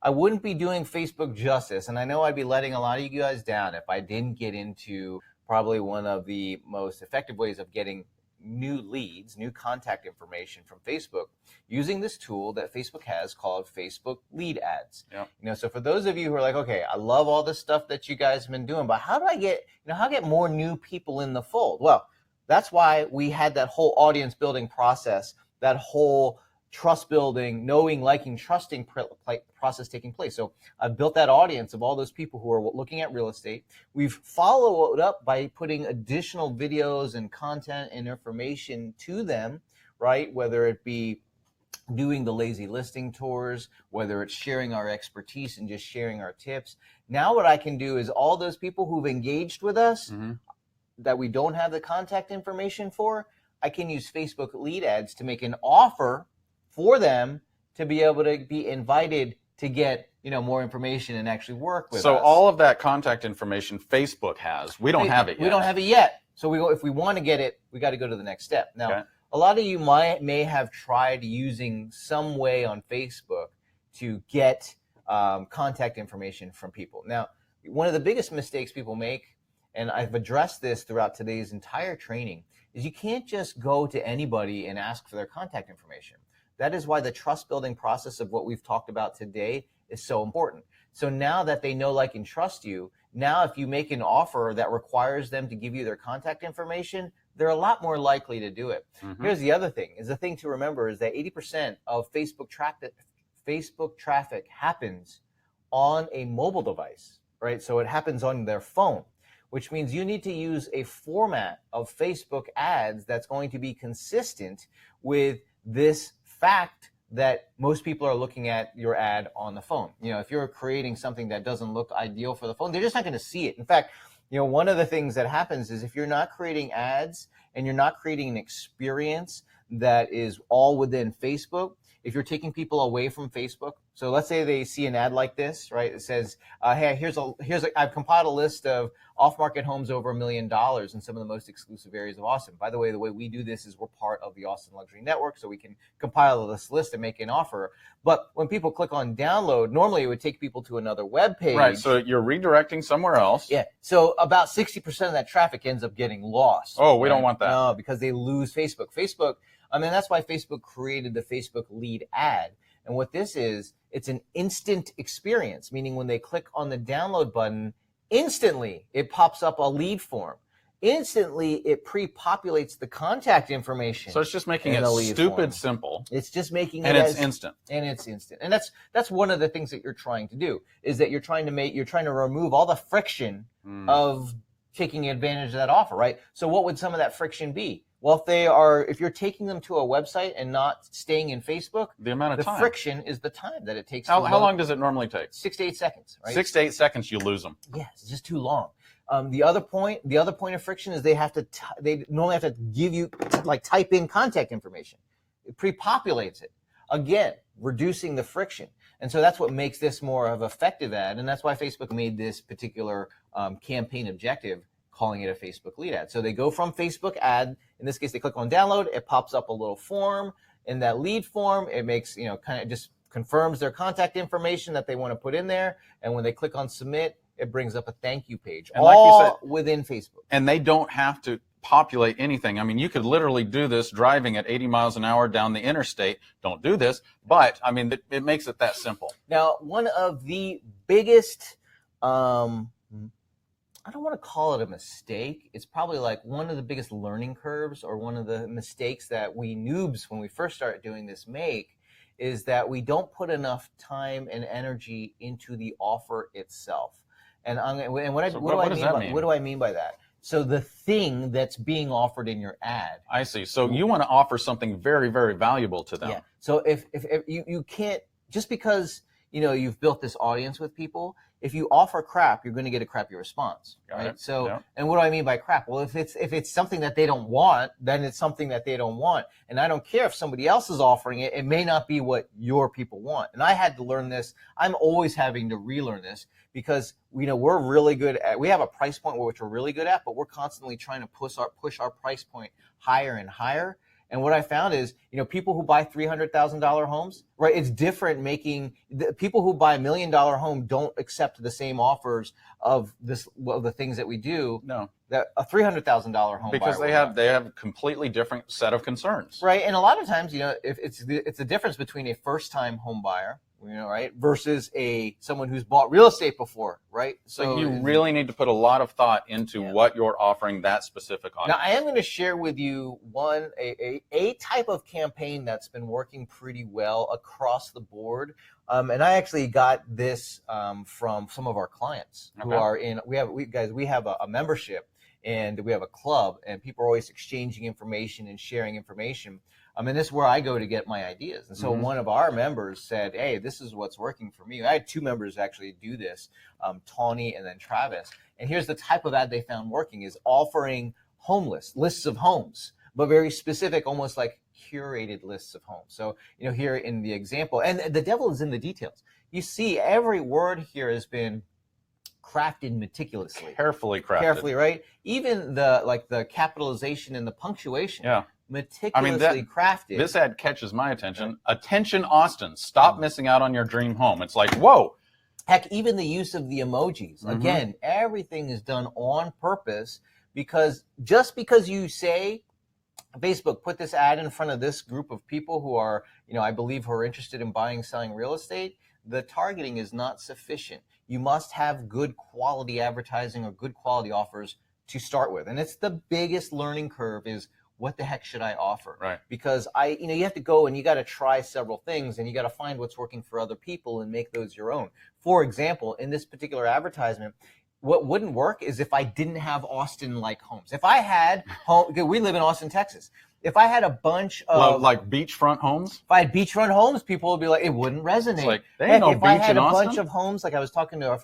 I wouldn't be doing Facebook justice, and I know I'd be letting a lot of you guys down if I didn't get into probably one of the most effective ways of getting new leads, new contact information from Facebook, using this tool that Facebook has called Facebook Lead Ads. Yep. So for those of you who are like, okay, I love all this stuff that you guys have been doing, but how do I get, how do I get more new people in the fold? Well, that's why we had that whole audience building process, that whole trust building, knowing, liking, trusting process taking place. So I've built that audience of all those people who are looking at real estate. We've followed up by putting additional videos and content and information to them, right? Whether it be doing the lazy listing tours, whether it's sharing our expertise and just sharing our tips. Now what I can do is all those people who've engaged with us that we don't have the contact information for, I can use Facebook lead ads to make an offer for them to be able to be invited to get more information and actually work with us. So all of that contact information Facebook has. We don't have it yet. We don't have it yet. So if we want to get it, we got to go to the next step. Now, a lot of you may have tried using some way on Facebook to get contact information from people. Now, one of the biggest mistakes people make, and I've addressed this throughout today's entire training, is you can't just go to anybody and ask for their contact information. That is why the trust building process of what we've talked about today is so important. So now that they know, like, and trust you, now if you make an offer that requires them to give you their contact information, they're a lot more likely to do it. Here's the other thing. The thing to remember is that 80% of Facebook traffic happens on a mobile device, right? So it happens on their phone, which means you need to use a format of Facebook ads that's going to be consistent with this fact that most people are looking at your ad on the phone. If you're creating something that doesn't look ideal for the phone, they're just not going to see it. In fact, one of the things that happens is if you're not creating ads and you're not creating an experience that is all within Facebook, if you're taking people away from Facebook, so let's say they see an ad like this, right? It says, hey, I've compiled a list of off-market homes over $1 million in some of the most exclusive areas of Austin. By the way we do this is we're part of the Austin Luxury Network, so we can compile this list and make an offer. But when people click on download, normally it would take people to another web page. Right, so you're redirecting somewhere else. Yeah, so about 60% of that traffic ends up getting lost. Oh, we don't want that. No, because they lose Facebook. That's why Facebook created the Facebook lead ad. And what this is, it's an instant experience, meaning when they click on the download button, instantly it pops up a lead form. Instantly it pre-populates the contact information. So it's just making it stupid simple. It's just making it it's instant. And it's instant. And that's one of the things that you're trying to do, is that you're trying to remove all the friction of taking advantage of that offer, right? So what would some of that friction be? Well, if you're taking them to a website and not staying in Facebook, the amount of time. The friction is the time that it takes. How long does it normally take? 6 to 8 seconds, right? 6 to 8 seconds, you lose them. Yeah, it's just too long. The other point of friction is they normally have to give you, type in contact information. It pre-populates it. Again, reducing the friction. And so that's what makes this more of an effective ad. And that's why Facebook made this particular campaign objective, calling it a Facebook lead ad. So they go from Facebook ad, in this case, they click on download, it pops up a little form. In that lead form, it makes, kind of just confirms their contact information that they want to put in there. And when they click on submit, it brings up a thank you page, and all like you said, within Facebook. And they don't have to populate anything. I mean, you could literally do this driving at 80 miles an hour down the interstate. Don't do this, but I mean, it makes it that simple. Now, one of the biggest, I don't want to call it a mistake. It's probably like one of the biggest learning curves, or one of the mistakes that we noobs, when we first started doing this, make, is that we don't put enough time and energy into the offer itself. And what do I mean by that? So the thing that's being offered in your ad. I see. So you want to offer something very, very valuable to them. Yeah. So if you can't, just because you've built this audience with people, if you offer crap, you're going to get a crappy response, right? So, yeah. And what do I mean by crap? Well, if it's something that they don't want, then it's something that they don't want. And I don't care if somebody else is offering it; it may not be what your people want. And I had to learn this. I'm always having to relearn this, because we're really good at. We have a price point which we're really good at, but we're constantly trying to push our price point higher and higher. And what I found is, people who buy $300,000 homes, right? It's different people who buy $1 million home don't accept the same offers of the things that we do. No. That a $300,000 home, because they have a completely different set of concerns. Right. And a lot of times, if it's the difference between a first-time home buyer, right, versus someone who's bought real estate before, right? So you really need to put a lot of thought into what you're offering that specific audience. Now, I am going to share with you a type of campaign that's been working pretty well across the board. And I actually got this from some of our clients who are in. We have a membership, and we have a club, and people are always exchanging information and sharing information. And this is where I go to get my ideas. And so one of our members said, hey, this is what's working for me. I had 2 members actually do this, Tawny and then Travis. And here's the type of ad they found working is offering lists of homes, but very specific, almost like curated lists of homes. So, here in the example, and the devil is in the details. You see every word here has been crafted meticulously. Carefully crafted. Carefully, right? Even the capitalization and the punctuation. Yeah. Meticulously crafted. This ad catches my attention. Attention, Austin. Stop missing out on your dream home. It's like, whoa. Heck, even the use of the emojis. Again, everything is done on purpose because just because you say, Facebook, put this ad in front of this group of people who are, I believe who are interested in buying, selling real estate, the targeting is not sufficient. You must have good quality advertising or good quality offers to start with. And it's the biggest learning curve is what the heck should I offer? Right. Because you have to go and you got to try several things and you got to find what's working for other people and make those your own. For example, in this particular advertisement, what wouldn't work is if I didn't have Austin-like homes. If I had we live in Austin, Texas. If I had a bunch of like beachfront homes, if I had beachfront homes, people would be like, it wouldn't resonate. It's like, they ain't no if I beach had in a Austin. bunch of homes, like I was talking to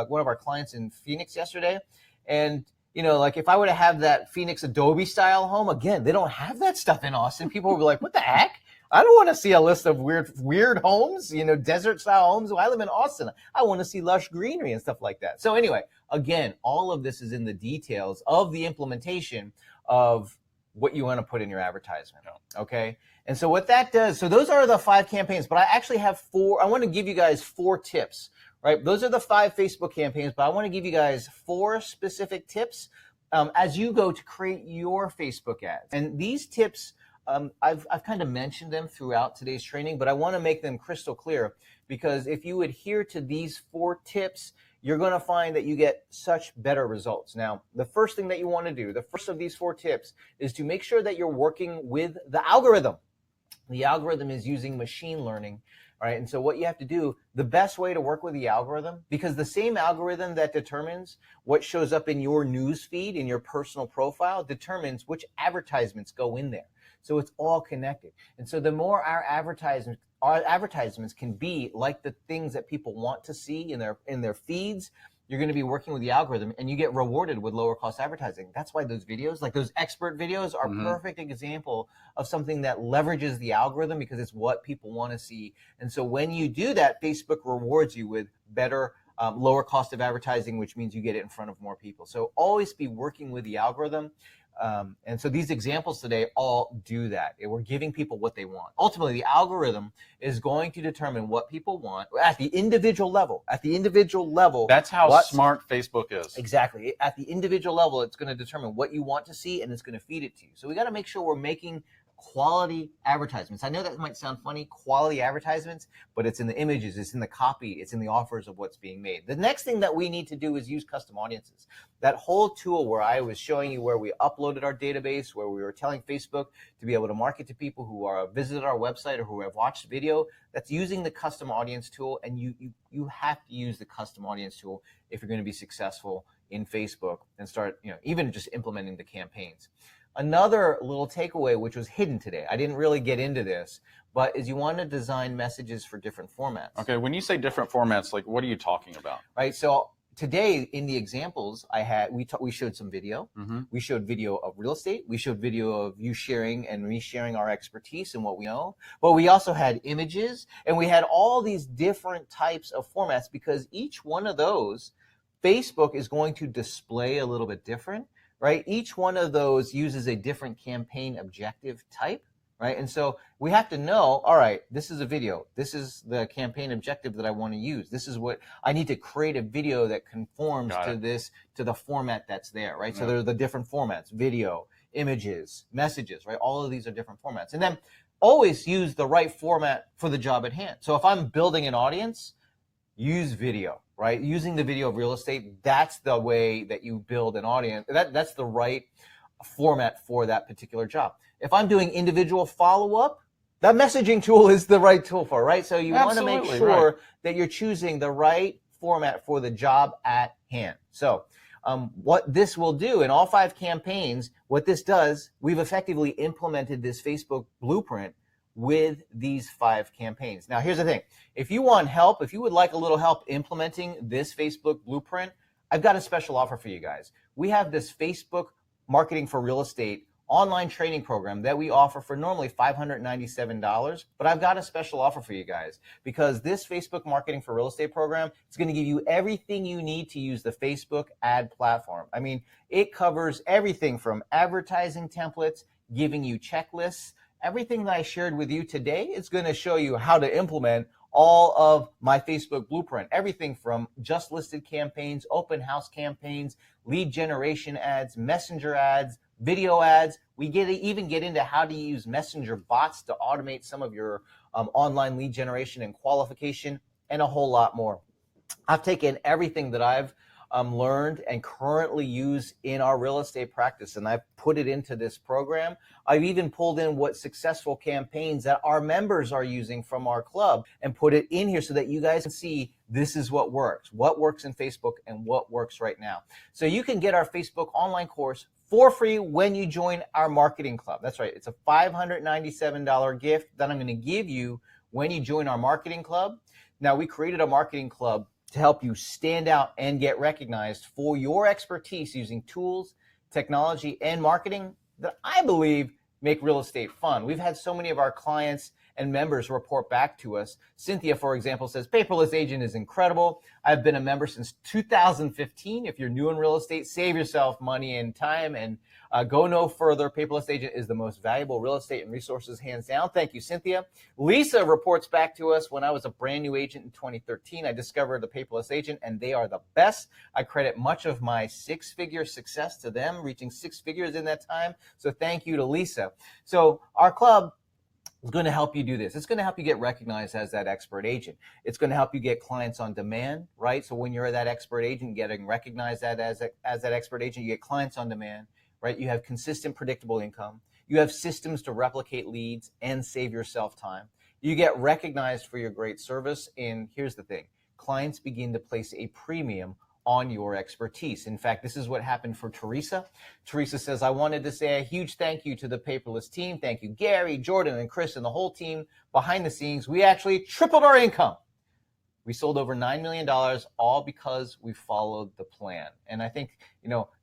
one of our clients in Phoenix yesterday, and like if I were to have that Phoenix Adobe style home, again, they don't have that stuff in Austin. People would be like, what the heck? I don't want to see a list of weird homes, desert style homes. I live in Austin. I want to see lush greenery and stuff like that. So anyway, again, all of this is in the details of the implementation of what you want to put in your advertisement. Okay. And so what that does, so those are the 5 campaigns, but I actually have 4. I want to give you guys 4 tips, right? Those are the 5 Facebook campaigns, but I want to give you guys 4 specific tips as you go to create your Facebook ads. And these tips, I've kind of mentioned them throughout today's training, but I want to make them crystal clear because if you adhere to these 4 tips, you're going to find that you get such better results. Now, the first thing that you want to do, the first of these 4 tips, is to make sure that you're working with the algorithm. The algorithm is using machine learning, right? And so what you have to do, the best way to work with the algorithm, because the same algorithm that determines what shows up in your news feed, in your personal profile, determines which advertisements go in there. So it's all connected. And so the more our advertisements can be like the things that people want to see in their feeds, you're going to be working with the algorithm and you get rewarded with lower cost advertising. That's why those videos, like those expert videos, are perfect example of something that leverages the algorithm because it's what people want to see. And so when you do that, Facebook rewards you with better lower cost of advertising, which means you get it in front of more people. So always be working with the algorithm. And so these examples today all do that. We're giving people what they want. Ultimately, the algorithm is going to determine what people want at the individual level. That's how smart Facebook is. Exactly. At the individual level, it's going to determine what you want to see and it's going to feed it to you. So we got to make sure we're making quality advertisements. I know that might sound funny, quality advertisements, but it's in the images, it's in the copy, it's in the offers of what's being made. The next thing that we need to do is use custom audiences. That whole tool where I was showing you where we uploaded our database, where we were telling Facebook to be able to market to people who are visited our website or who have watched video, that's using the custom audience tool. And you have to use the custom audience tool if you're going to be successful in Facebook and start, even just implementing the campaigns. Another little takeaway, which was hidden today, I didn't really get into this, but is you want to design messages for different formats. Okay, when you say different formats, like what are you talking about? Right, so today in the examples I had, we showed some video. We showed video of real estate. We showed video of you sharing and me sharing our expertise and what we know. But we also had images, and we had all these different types of formats because each one of those, Facebook is going to display a little bit different. Right? Each one of those uses a different campaign objective type, right? And so we have to know, all right, this is a video. This is the campaign objective that I want to use. This is what I need to create a video that conforms to the format that's there, right? Yeah. So there are the different formats, video, images, messages, right? All of these are different formats. And then always use the right format for the job at hand. So if I'm building an audience, use video. Right? Using the video of real estate, that's the way that you build an audience. That's the right format for that particular job. If I'm doing individual follow-up, that messaging tool is the right tool for it, right? So you want to make sure that you're choosing the right format for the job at hand. So What this will do in all 5 campaigns, what this does, we've effectively implemented this Facebook blueprint with these 5 campaigns. Now, here's the thing. If you want help, if you would like a little help implementing this Facebook blueprint, I've got a special offer for you guys. We have this Facebook Marketing for Real Estate online training program that we offer for normally $597, but I've got a special offer for you guys because this Facebook Marketing for Real Estate program is going to give you everything you need to use the Facebook ad platform. I mean, it covers everything from advertising templates, giving you checklists. Everything that I shared with you today is going to show you how to implement all of my Facebook blueprint. Everything from just listed campaigns, open house campaigns, lead generation ads, messenger ads, video ads. We even get into how to use messenger bots to automate some of your online lead generation and qualification, and a whole lot more. I've taken everything that I've learned and currently use in our real estate practice, and I've put it into this program. I've even pulled in what successful campaigns that our members are using from our club and put it in here so that you guys can see this is what works in Facebook and what works right now. So you can get our Facebook online course for free when you join our marketing club. That's right. It's a $597 gift that I'm going to give you when you join our marketing club. Now, we created a marketing club to help you stand out and get recognized for your expertise using tools, technology, and marketing that I believe make real estate fun. We've had so many of our clients and members report back to us. Cynthia, for example, says, Paperless Agent is incredible. I've been a member since 2015. If you're new in real estate, save yourself money and time and go no further. Paperless Agent is the most valuable real estate and resources, hands down. Thank you, Cynthia. Lisa reports back to us, when I was a brand new agent in 2013, I discovered the Paperless Agent, and they are the best. I credit much of my 6-figure success to them, reaching 6 figures in that time. So thank you to Lisa. So our club is going to help you do this. It's going to help you get recognized as that expert agent. It's going to help you get clients on demand, right? So when you're that expert agent, getting recognized as that expert agent, you get clients on demand, right? You have consistent, predictable income. You have systems to replicate leads and save yourself time. You get recognized for your great service. And here's the thing. Clients begin to place a premium on your expertise. In fact, this is what happened for Teresa. Teresa says, I wanted to say a huge thank you to the Paperless team. Thank you, Gary, Jordan, and Chris, and the whole team behind the scenes. We actually tripled our income. We sold over $9 million, all because we followed the plan. And I think,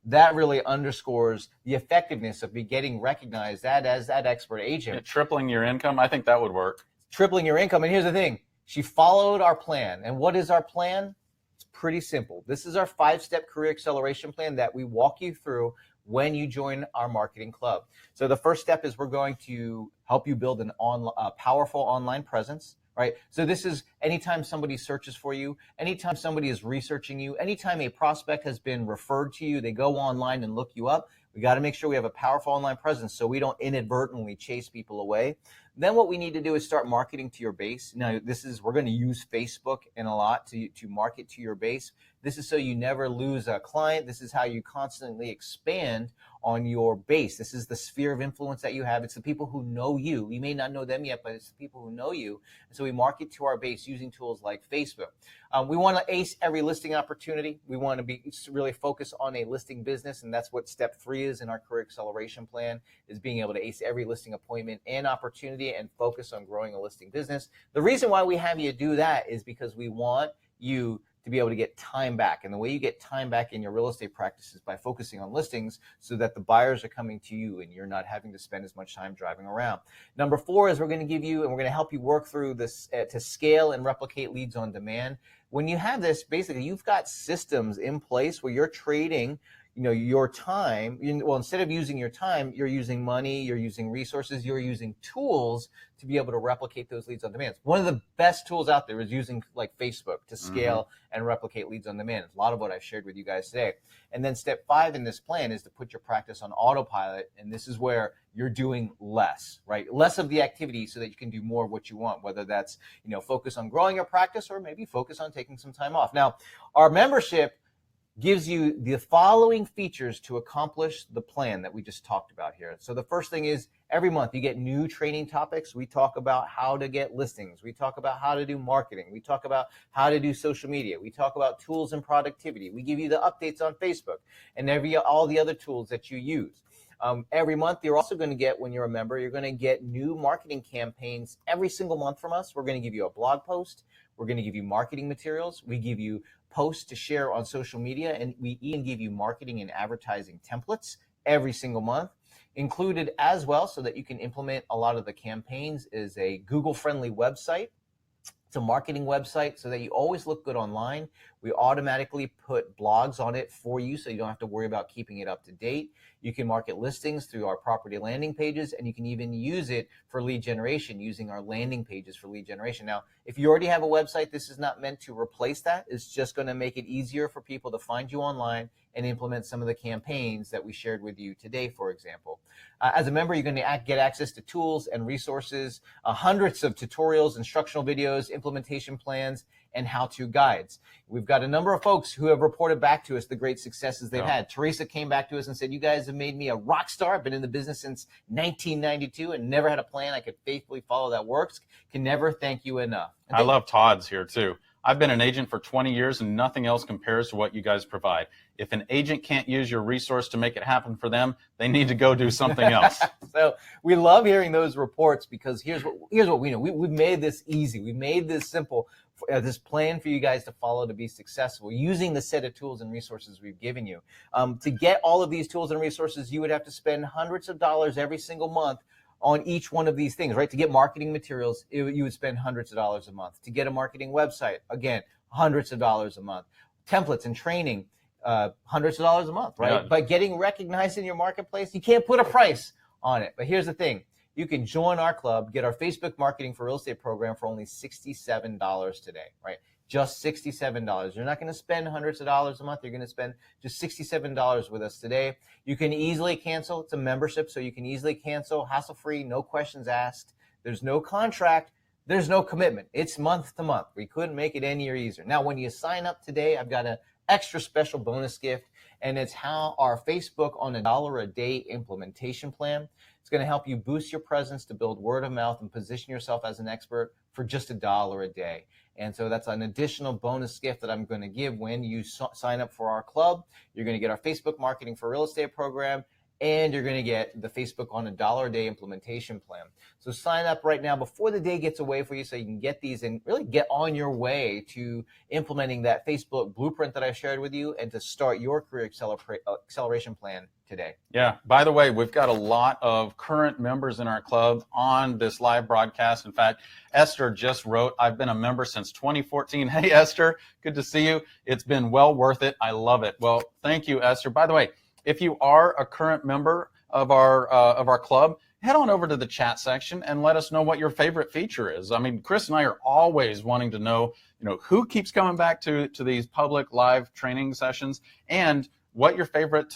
that really underscores the effectiveness of me getting recognized as that expert agent. Yeah, tripling your income, I think that would work. Tripling your income. And here's the thing. She followed our plan. And what is our plan? Pretty simple. This is our 5-step career acceleration plan that we walk you through when you join our marketing club. So the first step is we're going to help you build a powerful online presence, right? So this is anytime somebody searches for you, anytime somebody is researching you, anytime a prospect has been referred to you, they go online and look you up. We got to make sure we have a powerful online presence so we don't inadvertently chase people away. Then what we need to do is start marketing to your base. Now, we're going to use Facebook in a lot to market to your base. This is so you never lose a client. This is how you constantly expand on your base. This is the sphere of influence that you have. It's the people who know you. You may not know them yet, but it's the people who know you. And so we market to our base using tools like Facebook. We want to ace every listing opportunity. We want to be really focused on a listing business, and that's what step 3 is in our career acceleration plan, is being able to ace every listing appointment and opportunity and focus on growing a listing business. The reason why we have you do that is because we want you to be able to get time back. And the way you get time back in your real estate practice is by focusing on listings so that the buyers are coming to you and you're not having to spend as much time driving around. Number 4 is we're going to give you, and we're going to help you work through this to scale and replicate leads on demand. When you have this, basically you've got systems in place where you're trading your time. Well, instead of using your time, you're using money, you're using resources, you're using tools to be able to replicate those leads on demand. One of the best tools out there is using like Facebook to scale and replicate leads on demand. It's a lot of what I've shared with you guys today. And then step 5 in this plan is to put your practice on autopilot. And this is where you're doing less, right? Less of the activity so that you can do more of what you want, whether that's, focus on growing your practice or maybe focus on taking some time off. Now, our membership gives you the following features to accomplish the plan that we just talked about here. So the first thing is Every month you get new training topics. We talk about how to get listings. We talk about how to do marketing. We talk about how to do social media. We talk about tools and productivity. We give you the updates on Facebook and all the other tools that you use. Every month, you're also going to get, when you're a member, you're going to get new marketing campaigns every single month from us. We're going to give you a blog post. We're going to give you marketing materials. We give you posts to share on social media, and we even give you marketing and advertising templates every single month. Included as well, so that you can implement a lot of the campaigns, is a Google-friendly website. It's a marketing website so that you always look good online. We automatically put blogs on it for you, so you don't have to worry about keeping it up to date. You can market listings through our property landing pages, and you can even use it for lead generation using our landing pages for lead generation. Now, if you already have a website, this is not meant to replace that. It's just going to make it easier for people to find you online and implement some of the campaigns that we shared with you today, for example. As a member, you're going to get access to tools and resources, hundreds of tutorials, instructional videos, implementation plans, and how-to guides. We've got a number of folks who have reported back to us the great successes they've had. Teresa came back to us and said, you guys have made me a rock star. I've been in the business since 1992 and never had a plan I could faithfully follow that works. Can never thank you enough. I love Todd's here too. I've been an agent for 20 years and nothing else compares to what you guys provide. If an agent can't use your resource to make it happen for them, they need to go do something else. So we love hearing those reports, because here's what we know. We've made this easy. We made this simple, this plan for you guys to follow to be successful using the set of tools and resources we've given you. To get all of these tools and resources, you would have to spend hundreds of dollars every single month on each one of these things, right? To get marketing materials, you would spend hundreds of dollars a month. To get a marketing website, again, hundreds of dollars a month. Templates and training, hundreds of dollars a month, right? Yeah. But getting recognized in your marketplace, you can't put a price on it. But here's the thing. You can join our club, get our Facebook Marketing for Real Estate program for only $67 today, right? Just $67. You're not going to spend hundreds of dollars a month. You're going to spend just $67 with us today. You can easily cancel. It's a membership, so you can easily cancel, hassle-free, no questions asked. There's no contract. There's no commitment. It's month to month. We couldn't make it any easier. Now, when you sign up today, I've got an extra special bonus gift, and it's our Facebook on $1 a day implementation plan. It's going to help you boost your presence to build word of mouth and position yourself as an expert for just $1 a day. And so that's an additional bonus gift that I'm going to give when you sign up for our club. You're going to get our Facebook Marketing for Real Estate program, and you're going to get the Facebook on $1 a day implementation plan. So sign up right now before the day gets away for you, so you can get these and really get on your way to implementing that Facebook blueprint that I shared with you, and to start your career acceleration plan today. Yeah. By the way, we've got a lot of current members in our club on this live broadcast. In fact, Esther just wrote, I've been a member since 2014. Hey, Esther, good to see you. It's been well worth it. I love it. Well, thank you, Esther. By the way, if you are a current member of our club, head on over to the chat section and let us know what your favorite feature is. I mean, Chris and I are always wanting to know, who keeps coming back to these public live training sessions, and what your favorite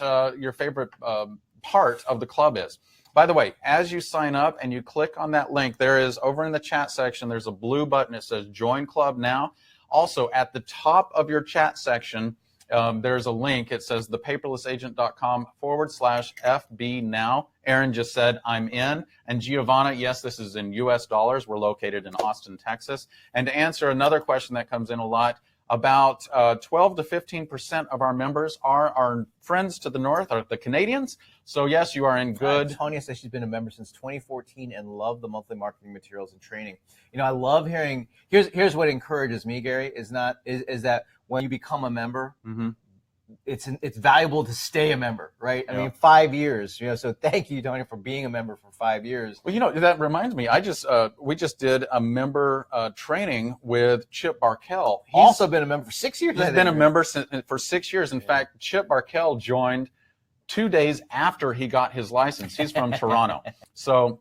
part of the club is. By the way, as you sign up and you click on that link, there is, over in the chat section, there's a blue button. It says Join Club Now. Also, at the top of your chat section, there's a link. It says thepaperlessagent.com/FB now. Aaron just said, I'm in. And Giovanna, yes, this is in US dollars. We're located in Austin, Texas. And to answer another question that comes in a lot, about 12 to 15% of our members are our friends to the north, are the Canadians. So yes, you are in good. Tonya says she's been a member since 2014 and loved the monthly marketing materials and training. I love hearing. Here's what encourages me, Gary, is that when you become a member, mm-hmm. it's valuable to stay a member, right? Yeah. I mean, 5 years, so thank you, Tonya, for being a member for 5 years. Well, that reminds me, we just did a member training with Chip Barkell. He's also been a member for 6 years. He's been a member for 6 years. In fact, Chip Barkell joined 2 days after he got his license. He's from Toronto. So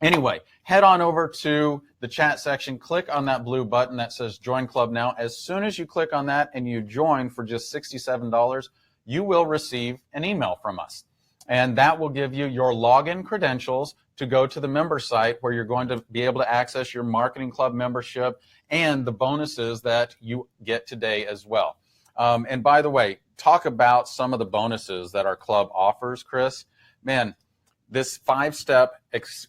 anyway, head on over to the chat section, click on that blue button that says Join Club Now. As soon as you click on that and you join for just $67, you will receive an email from us. And that will give you your login credentials to go to the member site, where you're going to be able to access your marketing club membership and the bonuses that you get today as well. And by the way, talk about some of the bonuses that our club offers, Chris. Man, this 5-step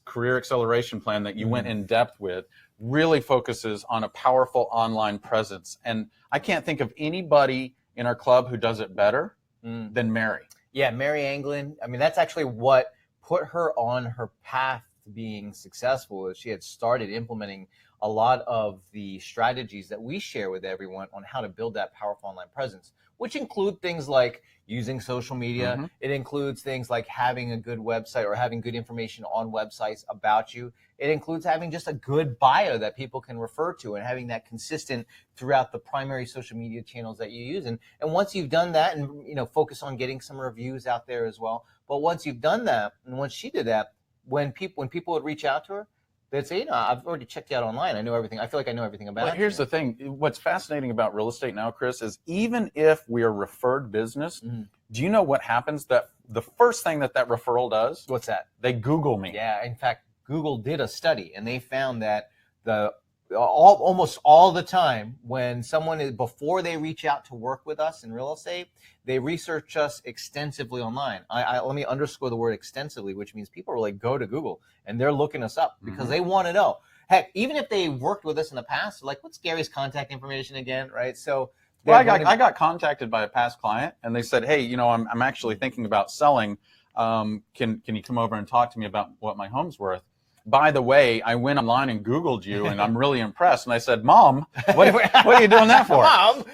career acceleration plan that you went in depth with really focuses on a powerful online presence. And I can't think of anybody in our club who does it better than Mary. Yeah, Mary Anglin. I mean, that's actually what put her on her path to being successful. Is she had started implementing a lot of the strategies that we share with everyone on how to build that powerful online presence, which include things like using social media. It includes things like having a good website or having good information on websites about you. It includes having just a good bio that people can refer to and having that consistent throughout the primary social media channels that you use. And once you've done that, and focus on getting some reviews out there as well. But once you've done that, and once she did that, when people would reach out to her, they'd say, I've already checked you out online. I know everything. I feel like I know everything about it. But here's the thing. What's fascinating about real estate now, Chris, is even if we are referred business, do you know what happens? That the first thing that referral does? What's that? They Google me. Yeah. In fact, Google did a study, and they found that almost all the time when someone is, before they reach out to work with us in real estate, they research us extensively online. Let me underscore the word extensively, which means people really go to Google and they're looking us up because they want to know. Heck, even if they worked with us in the past, like, what's Gary's contact information again, right? So, well, I got contacted by a past client, and they said, "Hey, I'm actually thinking about selling. Can you come over and talk to me about what my home's worth?" By the way, I went online and Googled you, and I'm really impressed. And I said, "Mom, what are you doing that for?" Mom,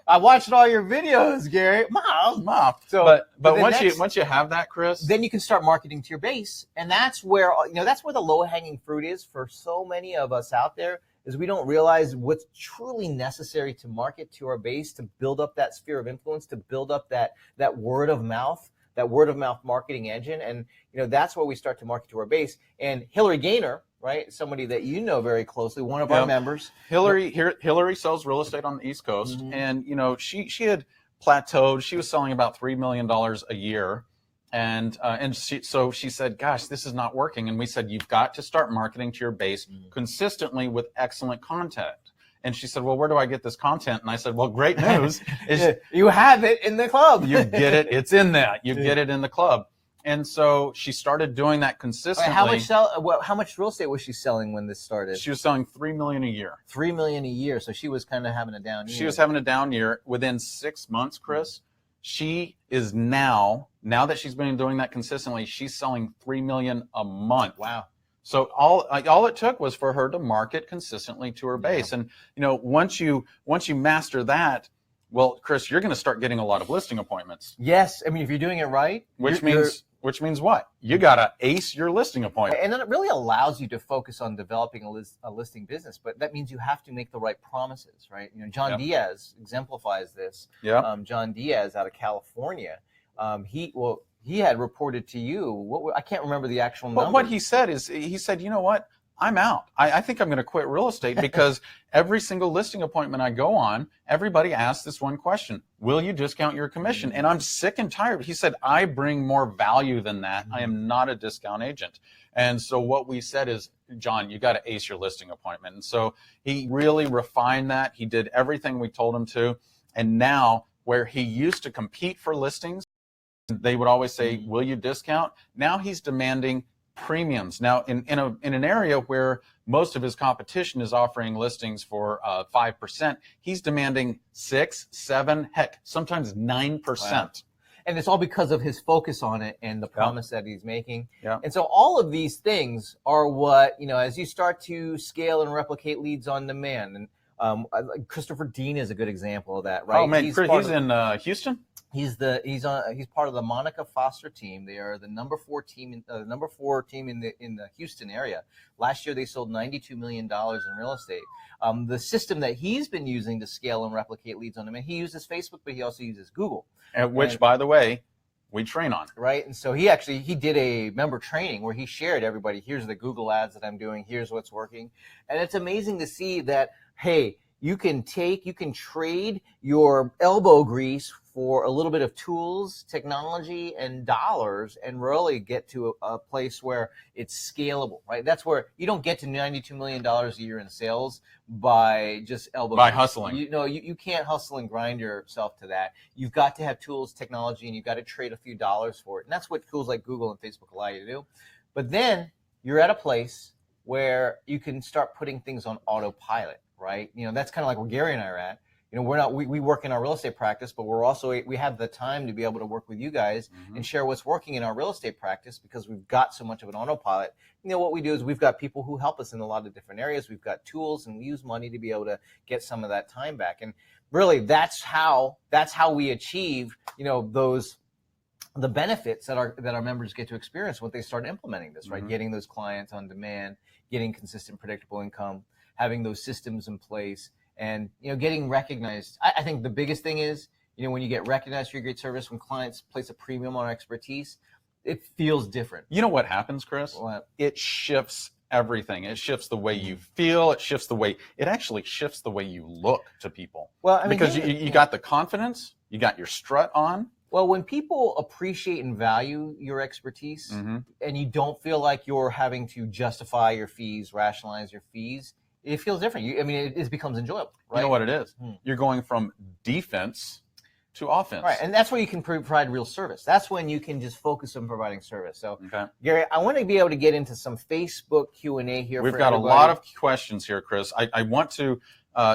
I watched all your videos, Gary. Mom. So, but once you have that, Chris, then you can start marketing to your base, and that's where the low hanging fruit is for so many of us out there. Is we don't realize what's truly necessary to market to our base, to build up that sphere of influence, to build up that word of mouth. That word of mouth marketing engine. And, that's where we start to market to our base. And Hillary Gaynor, right? Somebody that you know very closely, one of our members. Hillary sells real estate on the East Coast. And, she had plateaued. She was selling about $3 million a year. And so she said, "Gosh, this is not working." And we said, "You've got to start marketing to your base consistently with excellent content." And she said, "Well, where do I get this content?" And I said, "Well, great news is you have it in the club. You get it. It's in that. You get it in the club." And so she started doing that consistently. How much real estate was she selling when this started? She was selling $3 million a year. $3 million a year. So she was kind of having a down year. She was having a down year. Within 6 months, Chris, she is now that she's been doing that consistently, she's selling $3 million a month. Wow. So all it took was for her to market consistently to her base. And once you master that, well, Chris, you're going to start getting a lot of listing appointments. Yes, I mean, if you're doing it right, which means what? You got to ace your listing appointment. And then it really allows you to focus on developing a listing business, but that means you have to make the right promises, right? John Diaz exemplifies this. Yeah. John Diaz out of California, he had reported to you, I can't remember the actual number. But what he said is, "You know what? I'm out. I think I'm going to quit real estate because every single listing appointment I go on, everybody asks this one question: will you discount your commission? And I'm sick and tired." He said, "I bring more value than that. I am not a discount agent." And so what we said is, "John, you got to ace your listing appointment." And so he really refined that. He did everything we told him to. And now, where he used to compete for listings, they would always say, "Will you discount?" Now he's demanding premiums. Now, in an area where most of his competition is offering listings for 5%, he's demanding 6, 7, heck, sometimes 9%. Wow. And it's all because of his focus on it and the promise that he's making. Yeah. And so all of these things are what, as you start to scale and replicate leads on demand. And Christopher Dean is a good example of that, right? Oh man, he's in Houston. He's part of the Monica Foster team. They are the number 4 team in the Houston area. Last year they sold $92 million in real estate. The system that he's been using to scale and replicate leads on demand, he uses Facebook, but he also uses Google. Which, by the way, we train on. Right. And so he did a member training where he shared everybody, here's the Google ads that I'm doing, here's what's working. And it's amazing to see that, hey, you can trade your elbow grease for a little bit of tools, technology, and dollars, and really get to a place where it's scalable, right? That's where you don't get to $92 million a year in sales by just by hustling. You can't hustle and grind yourself to that. You've got to have tools, technology, and you've got to trade a few dollars for it. And that's what tools like Google and Facebook allow you to do. But then you're at a place where you can start putting things on autopilot, right? That's kind of like where Gary and I are at. We work in our real estate practice, but we have the time to be able to work with you guys and share what's working in our real estate practice because we've got so much of an autopilot. What we do is we've got people who help us in a lot of different areas. We've got tools, and we use money to be able to get some of that time back. And really, that's how we achieve, the benefits that our members get to experience when they start implementing this, right? Getting those clients on demand, getting consistent, predictable income, having those systems in place, and getting recognized. I think the biggest thing is when you get recognized for your great service, when clients place a premium on our expertise, it feels different. You know what happens, Chris? What? It shifts everything. It shifts the way you feel. It actually shifts the way you look to people. Well, because you got the confidence, you got your strut on. Well, when people appreciate and value your expertise, and you don't feel like you're having to justify your fees, rationalize your fees, it feels different. It becomes enjoyable, right? You know what it is? You're going from defense to offense. Right, and that's where you can provide real service. That's when you can just focus on providing service. So, Gary, I want to be able to get into some Facebook Q&A here. We've got a lot of questions here, Chris. I want to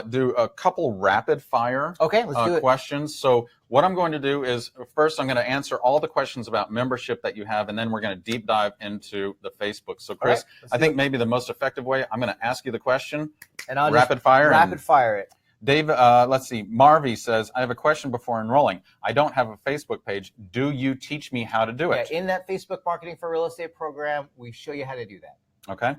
do a couple rapid fire let's do it. questions. So what I'm going to do is first I'm going to answer all the questions about membership that you have, and then we're going to deep dive into the Facebook. So Chris, I think maybe the most effective way, I'm going to ask you the question and I'll rapid fire it. Dave, let's see. Marvy says, I have a question before enrolling. I don't have a Facebook page. Do you teach me how to do it? Yeah, in that Facebook Marketing for Real Estate program, we show you how to do that. Okay.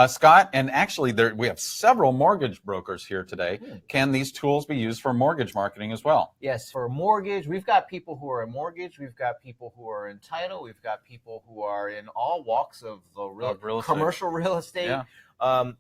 Scott, and actually we have several mortgage brokers here today. Can these tools be used for mortgage marketing as well? Yes, for mortgage, we've got people who are in mortgage, we've got people who are in title, we've got people who are in all walks of the commercial real estate. Yeah.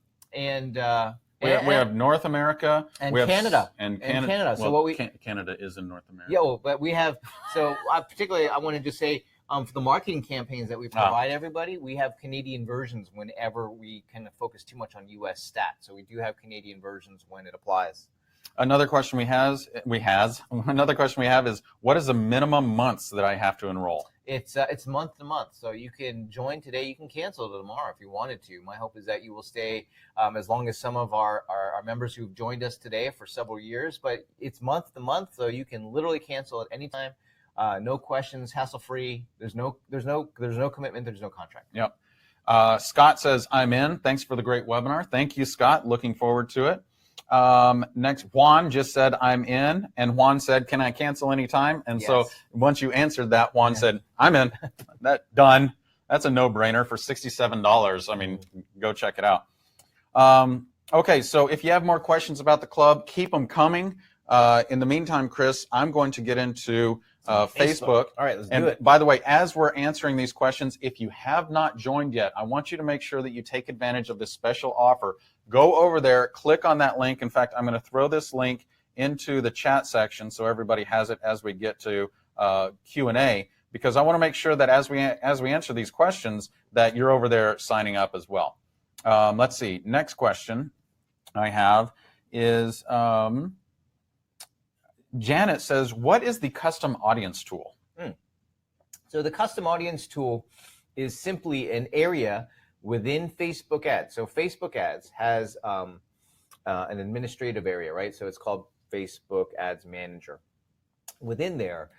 We have North America and Canada. And Canada. Well, so Canada is in North America. Yeah, well, but we have. So particularly, I wanted to say for the marketing campaigns that we provide everybody, we have Canadian versions whenever we kind of focus too much on U.S. stats. So we do have Canadian versions when it applies. Another question we have is, what is the minimum months that I have to enroll? It's month to month, so you can join today, you can cancel tomorrow if you wanted to. My hope is that you will stay as long as some of our members who've joined us today for several years, but it's month to month, so you can literally cancel at any time. No questions, hassle-free. There's no commitment, there's no contract. Yep. Scott says, I'm in. Thanks for the great webinar. Thank you, Scott. Looking forward to it. Next, Juan just said, I'm in. And Juan said, can I cancel anytime? And so once you answered that, Juan said, I'm in. Done. That's a no-brainer for $67. I mean, go check it out. Okay, so if you have more questions about the club, keep them coming. In the meantime, Chris, I'm going to get into Facebook. All right, let's do it. By the way, as we're answering these questions, if you have not joined yet, I want you to make sure that you take advantage of this special offer. Go over there, click on that link. In fact, I'm going to throw this link into the chat section so everybody has it as we get to Q&A, because I want to make sure that as we answer these questions that you're over there signing up as well. Let's see. Next question I have is Janet says, what is the custom audience tool? So the custom audience tool is simply an area within Facebook ads. So Facebook ads has an administrative area, right? So it's called Facebook Ads Manager. Within there,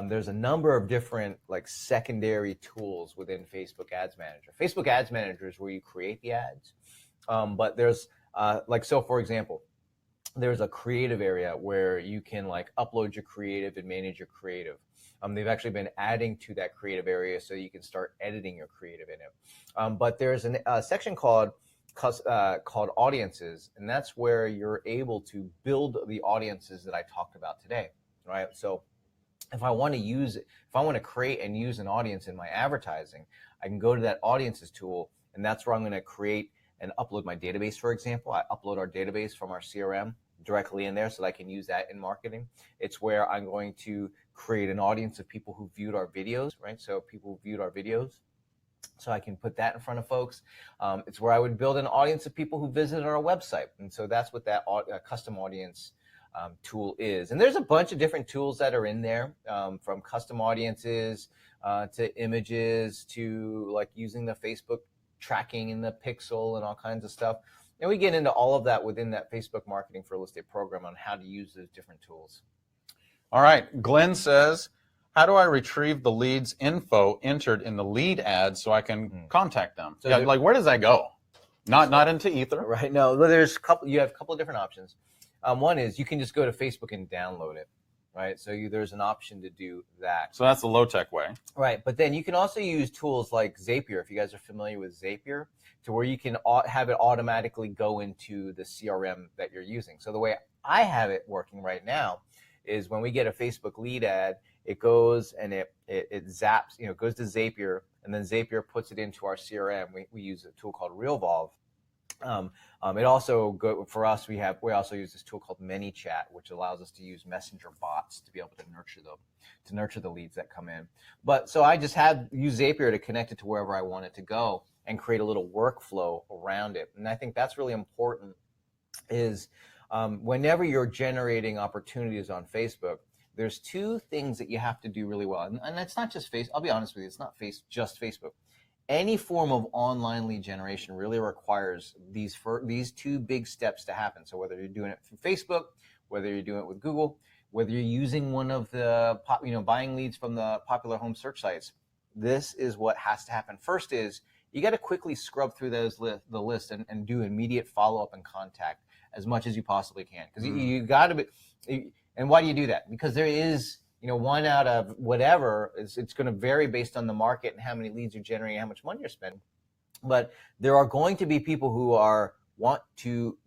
there's a number of different secondary tools within Facebook Ads Manager. Facebook Ads Manager is where you create the ads, but there's so for example, there's a creative area where you can upload your creative and manage your creative. They've actually been adding to that creative area so you can start editing your creative in it. But there's a section called audiences, and that's where you're able to build the audiences that I talked about today, right? So if I want to create and use an audience in my advertising, I can go to that audiences tool, and that's where I'm going to create and upload my database, for example. I upload our database from our CRM. directly in there so that I can use that in marketing. It's where I'm going to create an audience of people who viewed our videos, right? So people who viewed our videos, so I can put that in front of folks. It's where I would build an audience of people who visited our website. And so that's what that custom audience tool is. And there's a bunch of different tools that are in there, from custom audiences to images to like using the Facebook tracking in the pixel and all kinds of stuff. And we get into all of that within that Facebook Marketing for Real Estate program on how to use those different tools. All right. Glenn says, how do I retrieve the leads info entered in the lead ad so I can contact them? So like, where does that go? Not into Ether. Right. No, you have a couple of different options. One is you can just go to Facebook and download it, right? So there's an option to do that. So that's the low-tech way. Right. But then you can also use tools like Zapier, if you guys are familiar with Zapier, to where you can have it automatically go into the CRM that you're using. So the way I have it working right now is when we get a Facebook lead ad, it goes and it zaps, it goes to Zapier, and then Zapier puts it into our CRM. We use a tool called RealVolve. It also for us, we also use this tool called ManyChat, which allows us to use messenger bots to be able to nurture the leads that come in. But so I just use Zapier to connect it to wherever I want it to go and create a little workflow around it. And I think that's really important is whenever you're generating opportunities on Facebook, there's two things that you have to do really well. And it's not just Facebook. I'll be honest with you. It's not just Facebook. Any form of online lead generation really requires these two big steps to happen. So whether you're doing it through Facebook, whether you're doing it with Google, whether you're using one of the buying leads from the popular home search sites, this is what has to happen. First is you got to quickly scrub through the list and do immediate follow-up and contact as much as you possibly can. Because you got to be, and why do you do that? Because there is, one out of whatever, it's going to vary based on the market and how many leads you're generating, how much money you're spending. But there are going to be people who want to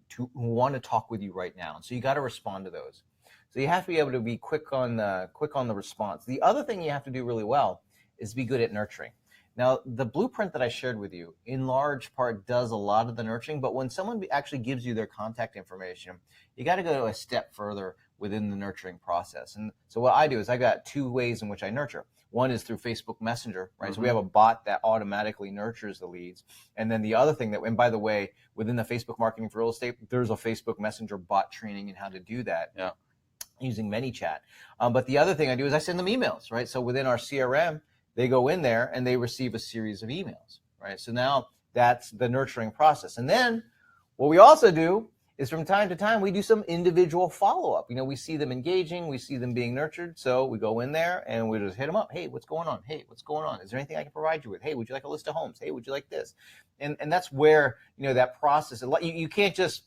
talk with you right now. And so you got to respond to those. So you have to be able to be quick on the response. The other thing you have to do really well is be good at nurturing. Now, the blueprint that I shared with you, in large part, does a lot of the nurturing, but when someone actually gives you their contact information, you got to go a step further within the nurturing process. And so what I do is I got two ways in which I nurture. One is through Facebook Messenger, right? Mm-hmm. So we have a bot that automatically nurtures the leads. And then the other thing and by the way, within the Facebook Marketing for Real Estate, there's a Facebook Messenger bot training in how to do that. Yeah. Using ManyChat. But the other thing I do is I send them emails, right? So within our CRM, they go in there and they receive a series of emails, right? So now that's the nurturing process. And then what we also do is from time to time, we do some individual follow-up. We see them engaging, we see them being nurtured. So we go in there and we just hit them up. Hey, what's going on? Hey, what's going on? Is there anything I can provide you with? Hey, would you like a list of homes? Hey, would you like this? And that's where, that process, you can't just,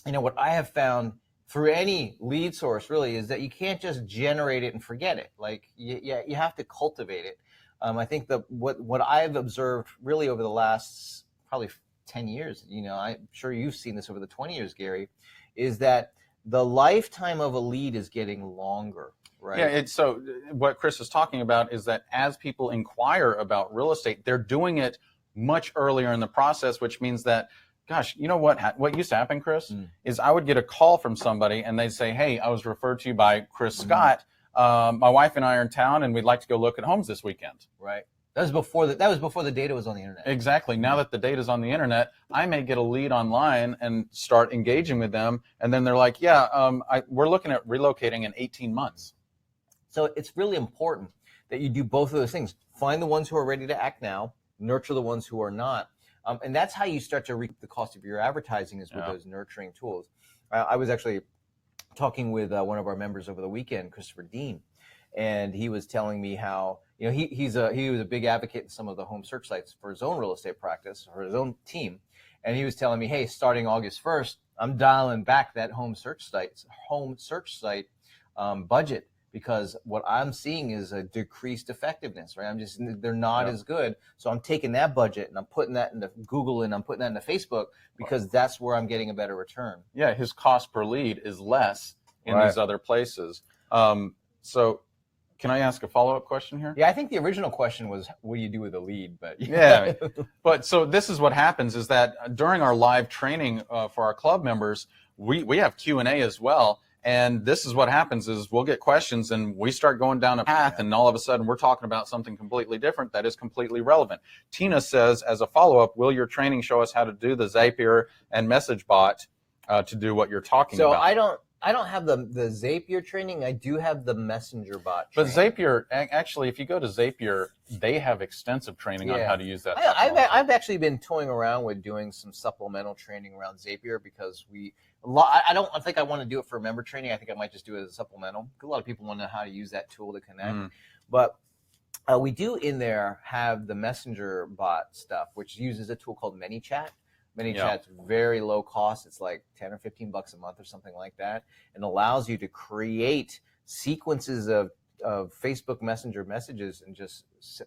what I have found through any lead source really is that you can't just generate it and forget it. Like you have to cultivate it. I think that what I've observed really over the last probably 10 years, I'm sure you've seen this over the 20 years, Gary, is that the lifetime of a lead is getting longer, right? Yeah, so what Chris is talking about is that as people inquire about real estate, they're doing it much earlier in the process, which means that, gosh, you know what used to happen, Chris, is I would get a call from somebody and they'd say, hey, I was referred to you by Chris Scott. My wife and I are in town and we'd like to go look at homes this weekend. Right. That was before the data was on the internet. Exactly. Now that the data's on the internet, I may get a lead online and start engaging with them. And then they're like, yeah, we're looking at relocating in 18 months. So it's really important that you do both of those things. Find the ones who are ready to act now, nurture the ones who are not. And that's how you start to reap the cost of your advertising is with those nurturing tools. I was actually talking with one of our members over the weekend, Christopher Dean, and he was telling me how he was a big advocate in some of the home search sites for his own real estate practice, for his own team, and he was telling me, hey, starting August 1st, I'm dialing back that home search site budget because what I'm seeing is a decreased effectiveness, right? They're not as good, so I'm taking that budget and I'm putting that into Google and I'm putting that into Facebook because that's where I'm getting a better return. Yeah, his cost per lead is less in these other places. So can I ask a follow-up question here? Yeah, I think the original question was, what do you do with a lead? But but so this is what happens is that during our live training for our club members, we have Q&A as well. And this is what happens is we'll get questions and we start going down a path, and all of a sudden we're talking about something completely different that is completely relevant. Tina says, as a follow-up, will your training show us how to do the Zapier and message bot to do what you're talking about? So I don't have the Zapier training. I do have the Messenger bot training. But Zapier, actually, if you go to Zapier, they have extensive training on how to use that. I've actually been toying around with doing some supplemental training around Zapier because I don't think I want to do it for member training. I think I might just do it as a supplemental. A lot of people want to know how to use that tool to connect. But we do in there have the Messenger bot stuff, which uses a tool called ManyChat. ManyChat's very low cost. It's like $10 or $15 a month or something like that, and allows you to create sequences of Facebook Messenger messages and just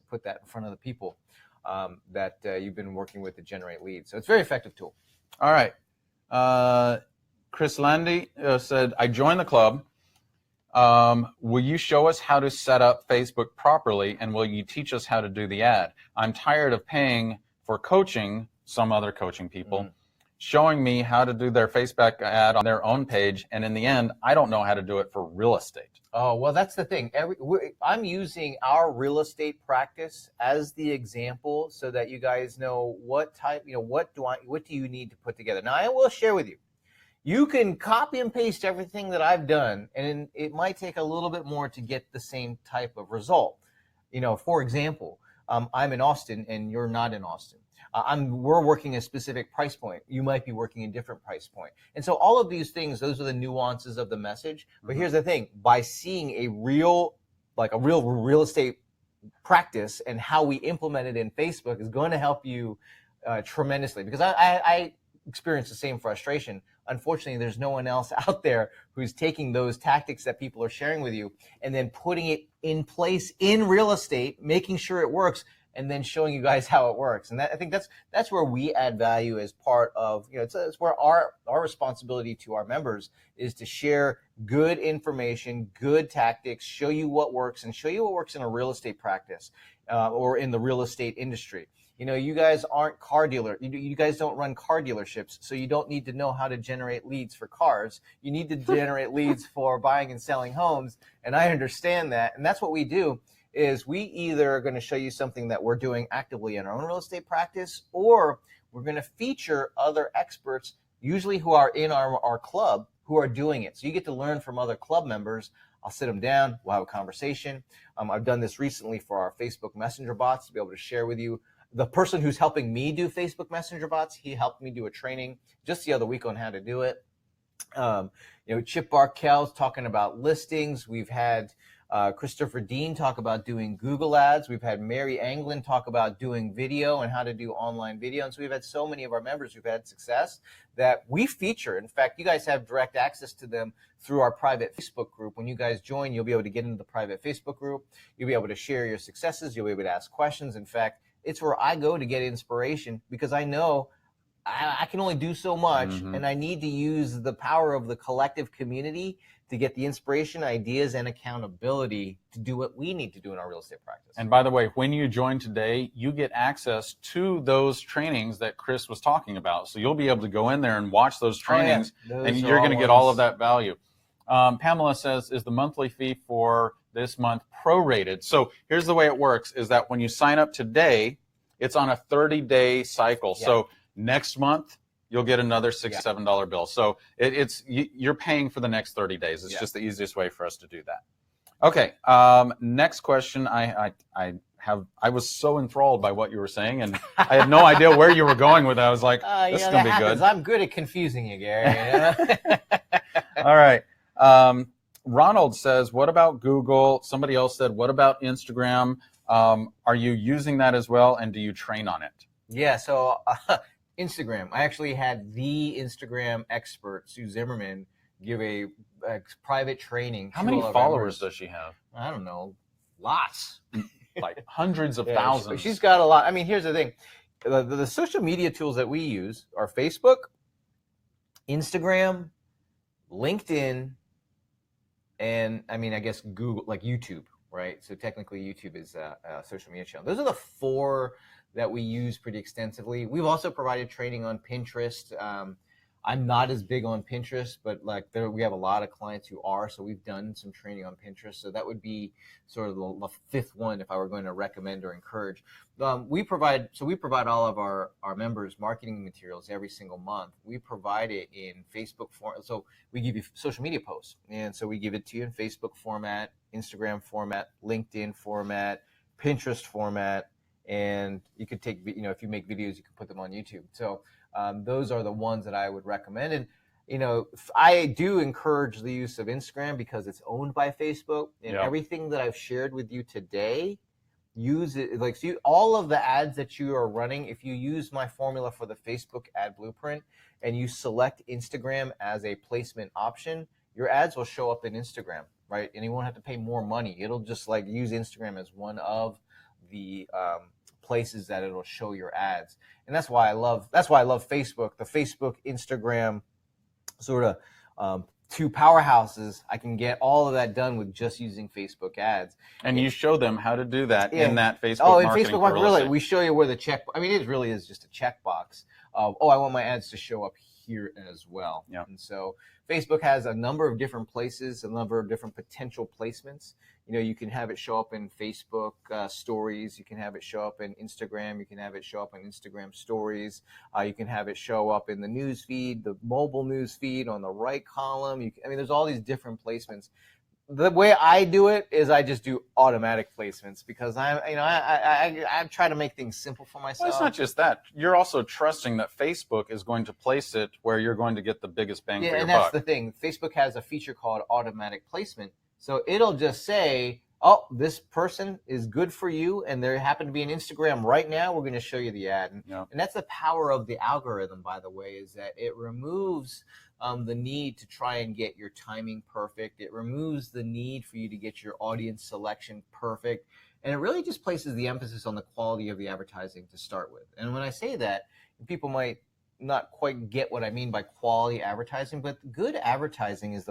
put that in front of the people that you've been working with to generate leads. So it's a very effective tool. All right. Chris Landy said, I joined the club. Will you show us how to set up Facebook properly, and will you teach us how to do the ad? I'm tired of paying for coaching, some other coaching people, showing me how to do their Facebook ad on their own page, and in the end, I don't know how to do it for real estate. Oh, well, that's the thing. I'm using our real estate practice as the example so that you guys know what type, what do you need to put together. Now, I will share with you. You can copy and paste everything that I've done, and it might take a little bit more to get the same type of result. For example, I'm in Austin, and you're not in Austin. We're working a specific price point. You might be working a different price point. And so all of these things, those are the nuances of the message. But here's the thing. By seeing a real estate practice and how we implement it in Facebook is going to help you tremendously. Because I experience the same frustration. Unfortunately, there's no one else out there who's taking those tactics that people are sharing with you and then putting it in place in real estate, making sure it works, and then showing you guys how it works. And I think that's where we add value as part of, it's where our responsibility to our members is to share good information, good tactics, show you what works, and show you what works in a real estate practice or in the real estate industry. You guys aren't car dealer. You guys don't run car dealerships, so you don't need to know how to generate leads for cars. You need to generate leads for buying and selling homes, and I understand that. And that's what we do, is we either are going to show you something that we're doing actively in our own real estate practice, or we're going to feature other experts, usually who are in our club, who are doing it. So you get to learn from other club members. I'll sit them down. We'll have a conversation. I've done this recently for our Facebook Messenger bots to be able to share with you. The person who's helping me do Facebook Messenger bots, he helped me do a training just the other week on how to do it. Chip Barkell's talking about listings. We've had Christopher Dean talk about doing Google ads. We've had Mary Anglin talk about doing video and how to do online video. And so we've had so many of our members who've had success that we feature. In fact, you guys have direct access to them through our private Facebook group. When you guys join, you'll be able to get into the private Facebook group. You'll be able to share your successes. You'll be able to ask questions. In fact, it's where I go to get inspiration, because I know I can only do so much, and I need to use the power of the collective community to get the inspiration, ideas, and accountability to do what we need to do in our real estate practice. And by the way, when you join today, you get access to those trainings that Chris was talking about. So you'll be able to go in there and watch those trainings, and you're going to get all of that value. Pamela says, is the monthly fee for this month prorated? So here's the way it works, is that when you sign up today, it's on a 30-day cycle. Yeah. So next month, you'll get another $67 bill. So you're paying for the next 30 days. It's just the easiest way for us to do that. Okay, next question. I was so enthralled by what you were saying, and I had no idea where you were going with that. I was like, this is going to be good. I'm good at confusing you, Gary. All right. Ronald says, what about Google? Somebody else said, what about Instagram? Are you using that as well, and do you train on it? Yeah, so Instagram. I actually had the Instagram expert, Sue Zimmerman, give a private training. How many followers does she have? I don't know. Lots. Like hundreds of thousands. She's got a lot. I mean, here's the thing. The social media tools that we use are Facebook, Instagram, LinkedIn, and I guess Google, like YouTube, right? So technically YouTube is a social media channel. Those are the 4 that we use pretty extensively. We've also provided training on Pinterest. I'm not as big on Pinterest, but like we have a lot of clients who are, so we've done some training on Pinterest. So that would be sort of the fifth one if I were going to recommend or encourage. We provide all of our members marketing materials every single month. We provide it in Facebook form. So we give you social media posts, and so we give it to you in Facebook format, Instagram format, LinkedIn format, Pinterest format, and you could take, if you make videos, you can put them on YouTube. So those are the ones that I would recommend. And, I do encourage the use of Instagram because it's owned by Facebook, and everything that I've shared with you today, use it. Like, so all of the ads that you are running, if you use my formula for the Facebook ad blueprint and you select Instagram as a placement option, your ads will show up in Instagram, right? And you won't have to pay more money. It'll just like use Instagram as one of the places that it'll show your ads. And that's why I love Facebook. The Facebook, Instagram sort of two powerhouses. I can get all of that done with just using Facebook ads. And you show them how to do that in that Facebook marketing. In Facebook marketing, really, we show you where the check. I mean, it really is just a checkbox of, I want my ads to show up here as well. Yeah. And so Facebook has a number of different places, a number of different potential placements. You can have it show up in Facebook stories. You can have it show up in Instagram. You can have it show up in Instagram stories. You can have it show up in the news feed, the mobile news feed on the right column. There's all these different placements. The way I do it is I just do automatic placements because I try to make things simple for myself. Well, it's not just that. You're also trusting that Facebook is going to place it where you're going to get the biggest bang for your buck. And that's the thing. Facebook has a feature called automatic placement. So it'll just say, oh, this person is good for you, and they happen to be on Instagram right now. We're going to show you the ad. And that's the power of the algorithm, by the way, is that it removes the need to try and get your timing perfect. It removes the need for you to get your audience selection perfect. And it really just places the emphasis on the quality of the advertising to start with. And when I say that, people might not quite get what I mean by quality advertising, but good advertising is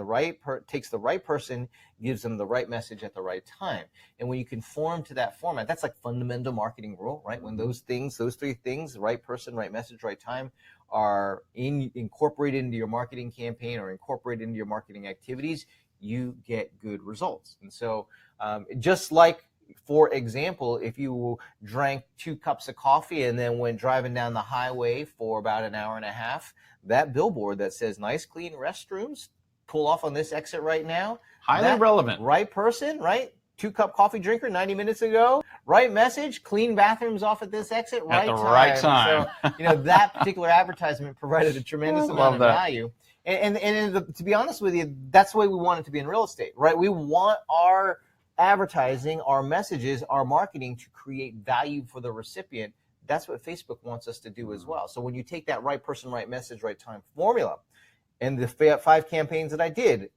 takes the right person, gives them the right message at the right time. And when you conform to that format, that's like fundamental marketing rule, right? When those three things, right person, right message, right time, are incorporated into your marketing campaign or incorporated into your marketing activities, you get good results. And so just like, for example, if you drank 2 cups of coffee and then went driving down the highway for about an hour and a half, that billboard that says nice clean restrooms, pull off on this exit right now. Highly relevant. Right person, right? 2-cup coffee drinker 90 minutes ago. Right message, clean bathrooms off at this exit, right time. Right time. So, that particular advertisement provided a tremendous amount of value. And to be honest with you, that's the way we want it to be in real estate, right? We want our advertising, our messages, our marketing to create value for the recipient. That's what Facebook wants us to do as well. So when you take that right person, right message, right time formula, and the 5 campaigns that I did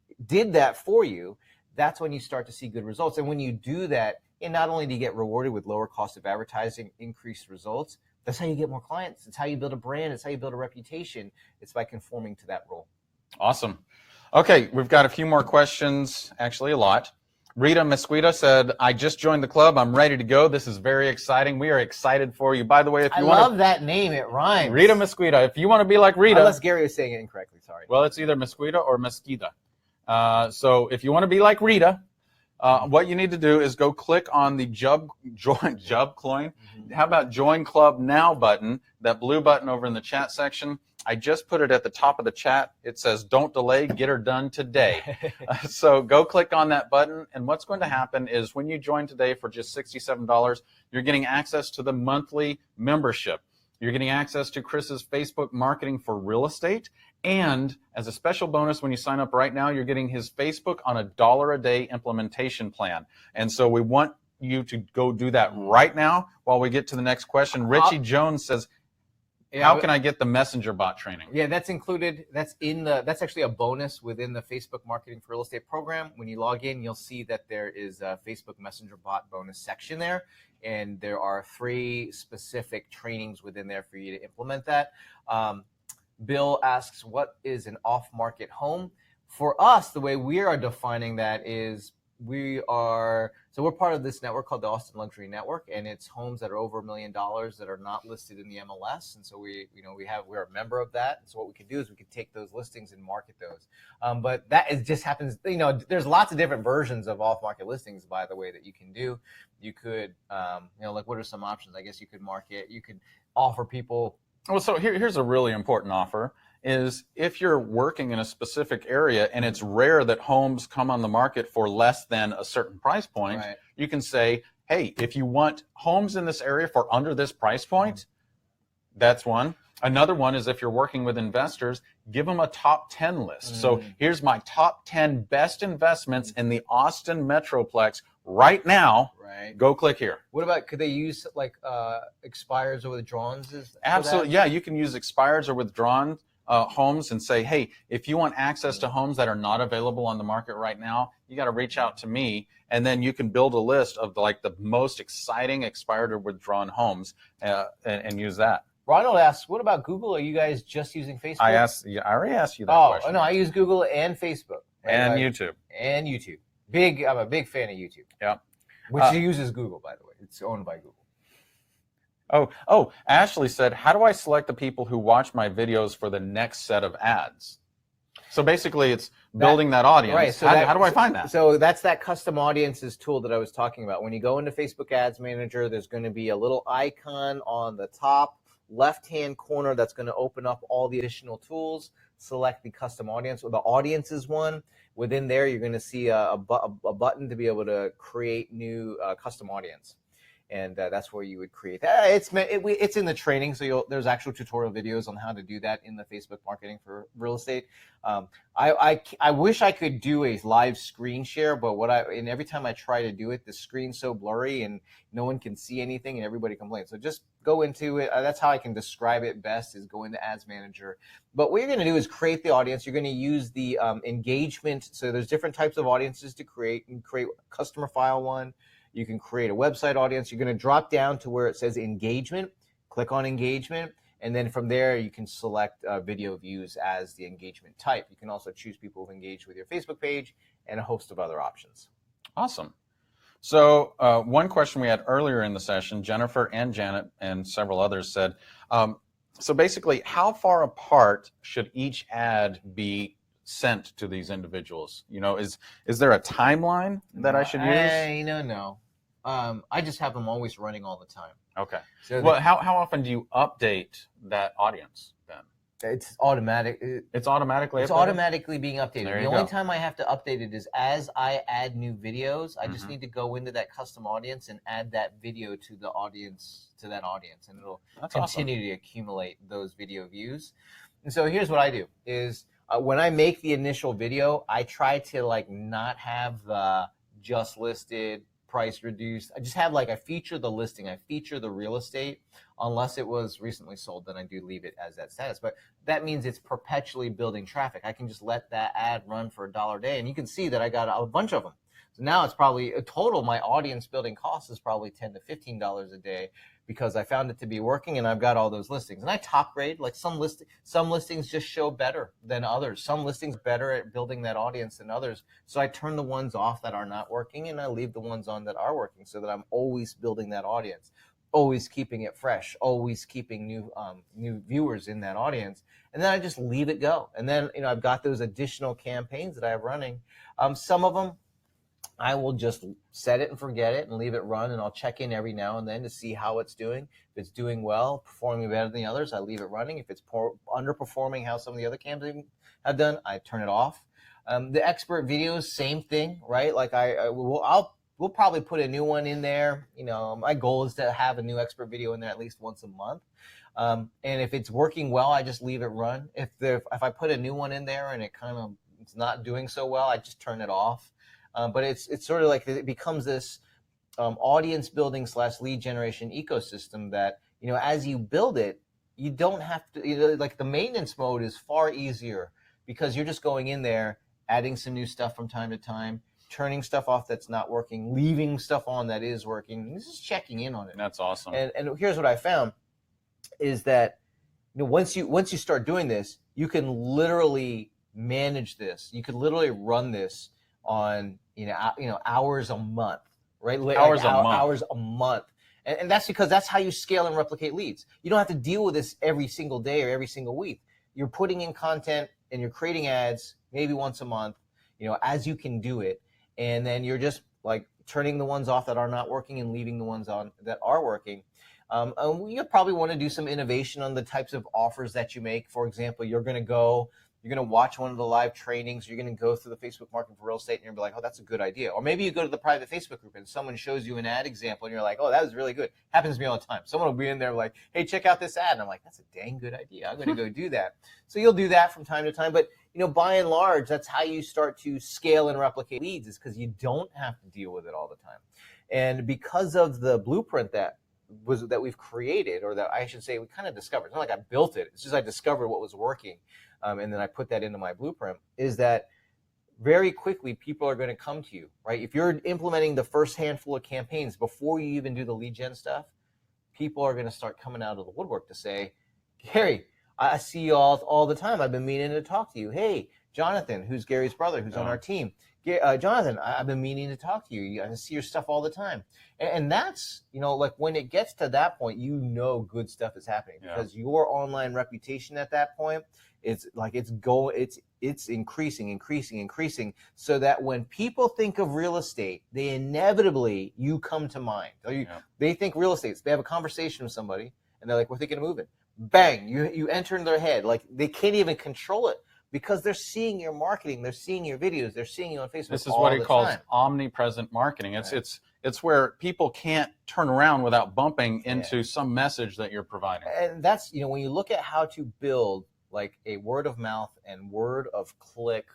that for you, that's when you start to see good results. And when you do that, and not only do you get rewarded with lower cost of advertising, increased results, that's how you get more clients. It's how you build a brand. It's how you build a reputation. It's by conforming to that role. Awesome. Okay, we've got a few more questions, actually a lot. Rita Mesquita said, I just joined the club. I'm ready to go. This is very exciting. We are excited for you. By the way, if you want I love that name. It rhymes. Rita Mesquita. If you want to be like Rita. Unless Gary was saying it incorrectly. Sorry. Well, it's either Mesquita or Mesquita. So if you want to be like Rita, what you need to do is go click on the join. How about Join Club Now button, that blue button over in the chat section. I just put it at the top of the chat. It says, don't delay, get her done today. So go click on that button. And what's going to happen is when you join today for just $67, you're getting access to the monthly membership. You're getting access to Chris's Facebook marketing for real estate. And as a special bonus, when you sign up right now, you're getting his Facebook on $1 a day implementation plan. And so we want you to go do that right now while we get to the next question. Richie Jones says, how can I get the messenger bot training? Yeah, that's included. That's actually a bonus within the Facebook Marketing for Real Estate program. When you log in, you'll see that there is a Facebook Messenger bot bonus section there. And there are 3 specific trainings within there for you to implement that. Bill asks, what is an off-market home? For us, the way we are defining that is we're part of this network called the Austin Luxury Network, and it's homes that are over $1 million that are not listed in the MLS. And so we're a member of that. And so what we could do is we could take those listings and market those. But that just happens, there's lots of different versions of off-market listings, by the way, that you can do. You could, like, what are some options? I guess you could market, you could offer people. Well, so here's a really important offer. Is if you're working in a specific area and it's rare that homes come on the market for less than a certain price point, right, you can say, hey, if you want homes in this area for under this price point, that's one. Another one is if you're working with investors, give them a top 10 list. So here's my top 10 best investments in the Austin Metroplex right now. Right. Go click here. What about, could they use like expires or withdrawns? Absolutely. Yeah, you can use expires or withdrawn homes and say, hey, if you want access to homes that are not available on the market right now, you got to reach out to me, and then you can build a list of the most exciting expired or withdrawn homes and use that. Ronald asks, what about Google? Are you guys just using Facebook? I already asked you that question. Oh, no, I use Google and Facebook. And YouTube. And YouTube. I'm a big fan of YouTube. Yeah. Which uses Google, by the way. It's owned by Google. Oh, Ashley said, how do I select the people who watch my videos for the next set of ads? So basically it's building that audience. Right. So how do I find that? So that's that custom audiences tool that I was talking about. When you go into Facebook Ads Manager, there's going to be a little icon on the top left-hand corner that's going to open up all the additional tools. Select the custom audience or the audiences one. Within there, you're going to see a button to be able to create new custom audience. And that's where you would create that. It's in the training, so there's actual tutorial videos on how to do that in the Facebook marketing for real estate. I wish I could do a live screen share, but and every time I try to do it, the screen's so blurry and no one can see anything, and everybody complains. So just go into it. That's how I can describe it best, is go into Ads Manager. But what you're going to do is create the audience. You're going to use the engagement. So there's different types of audiences to create. You can create a customer file one. You can create a website audience. You're going to drop down to where it says engagement, click on engagement, and then from there you can select video views as the engagement type. You can also choose people who've engaged with your Facebook page and a host of other options. Awesome. So one question we had earlier in the session, Jennifer and Janet and several others said, so basically how far apart should each ad be sent to these individuals? Is there a timeline that I should use? No. I just have them always running all the time. Okay. So how often do you update that audience then? It's automatic. It's automatically being updated. The only time I have to update it is as I add new videos. I just need to go into that custom audience and add that video to that audience, and it'll continue to accumulate those video views. And so here's what I do is, when I make the initial video, I try to not have the just listed, price reduced. I just have I feature the listing, I feature the real estate. Unless it was recently sold, then I do leave it as that status. But that means it's perpetually building traffic. I can just let that ad run for $1 a day, and you can see that I got a bunch of them. So now it's probably a total, my audience building cost is probably $10 to $15 a day, because I found it to be working and I've got all those listings. And I top grade, some listings just show better than others. Some listings better at building that audience than others. So I turn the ones off that are not working and I leave the ones on that are working, so that I'm always building that audience, always keeping it fresh, always keeping new viewers in that audience. And then I just leave it go. And then, I've got those additional campaigns that I have running. Some of them, I will just set it and forget it and leave it run, and I'll check in every now and then to see how it's doing. If it's doing well, performing better than the others, I leave it running. If it's underperforming how some of the other campaigns have done, I turn it off. The expert videos, same thing, right? We'll probably put a new one in there. My goal is to have a new expert video in there at least once a month. And if it's working well, I just leave it run. If I put a new one in there and it's not doing so well, I just turn it off. But it's sort of it becomes this audience building / lead generation ecosystem that, as you build it, you don't have to, the maintenance mode is far easier, because you're just going in there, adding some new stuff from time to time, turning stuff off that's not working, leaving stuff on that is working, and just checking in on it. That's awesome. And here's what I found is that, once you start doing this, you can literally manage this. You could literally run this on hours a month, right? Hours a month. Hours a month. And that's because that's how you scale and replicate leads. You don't have to deal with this every single day or every single week. You're putting in content and you're creating ads maybe once a month, as you can do it. And then you're just like turning the ones off that are not working and leaving the ones on that are working. And you probably want to do some innovation on the types of offers that you make. For example, you're going to watch one of the live trainings. You're going to go through the Facebook Marketing for Real Estate and you're going to be like, oh, that's a good idea. Or maybe you go to the private Facebook group and someone shows you an ad example and you're like, oh, that was really good. Happens to me all the time. Someone will be in there like, hey, check out this ad. And I'm like, that's a dang good idea. I'm going to go do that. So you'll do that from time to time. But, by and large, that's how you start to scale and replicate leads, is because you don't have to deal with it all the time. And because of the blueprint that we've created, or that I should say we kind of discovered. It's not like I built it. It's just I discovered what was working. And then I put that into my blueprint, is that very quickly people are going to come to you, right? If you're implementing the first handful of campaigns before you even do the lead gen stuff, people are going to start coming out of the woodwork to say, Gary, I see you all the time. I've been meaning to talk to you. Hey, Jonathan, who's Gary's brother, who's on our team. Jonathan, I've been meaning to talk to you. I see your stuff all the time. And that's, like when it gets to that point, good stuff is happening, because your online reputation at that point, it's increasing, so that when people think of real estate, they inevitably, you come to mind. They think real estate. They have a conversation with somebody and they're like, we're thinking of moving. Bang, you enter in their head. Like they can't even control it, because they're seeing your marketing, they're seeing your videos, they're seeing you on Facebook. This is what he calls omnipresent marketing. It's where people can't turn around without bumping into some message that you're providing. And that's, when you look at how to build like a word of mouth and word of click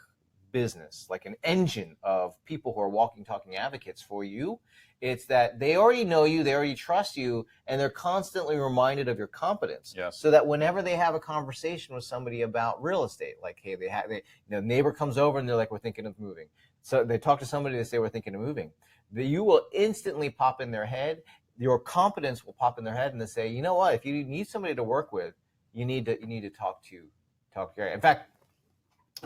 business, like an engine of people who are walking, talking advocates for you, it's that they already know you, they already trust you, and they're constantly reminded of your competence. Yes. So that whenever they have a conversation with somebody about real estate, like, hey, neighbor comes over and they're like, we're thinking of moving. So they talk to somebody, they say, we're thinking of moving. You will instantly pop in their head. Your competence will pop in their head, and they say, you know what? If you need somebody to work with, you need to talk to Gary. In fact,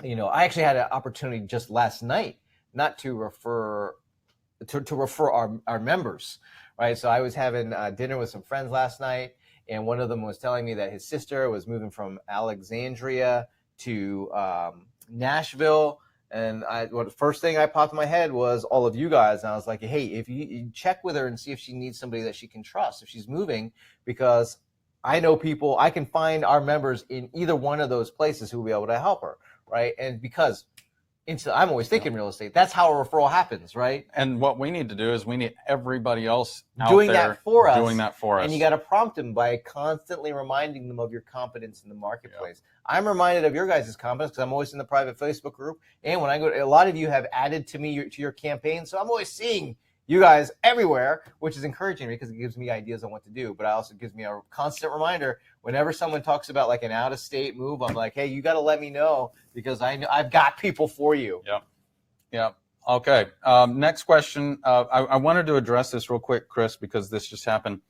I actually had an opportunity just last night, not to refer our members, right? So I was having dinner with some friends last night, and one of them was telling me that his sister was moving from Alexandria to Nashville. And the first thing I popped in my head was all of you guys. And I was like, hey, if you check with her and see if she needs somebody that she can trust if she's moving, because I know people, I can find our members in either one of those places who will be able to help her, right? And because I'm always thinking real estate, that's how a referral happens, right? And what we need to do is we need everybody else out doing there that for us. Doing that for us. And you got to prompt them by constantly reminding them of your competence in the marketplace. I'm reminded of your guys' competence because I'm always in the private Facebook group. And when I go, a lot of you have added to me to your campaign. So I'm always seeing you guys everywhere, which is encouraging because it gives me ideas on what to do. But it also gives me a constant reminder whenever someone talks about like an out-of-state move, I'm like, hey, you got to let me know because I've got people for you. Yeah. Okay. Next question. I wanted to address this real quick, Chris, because this just happened.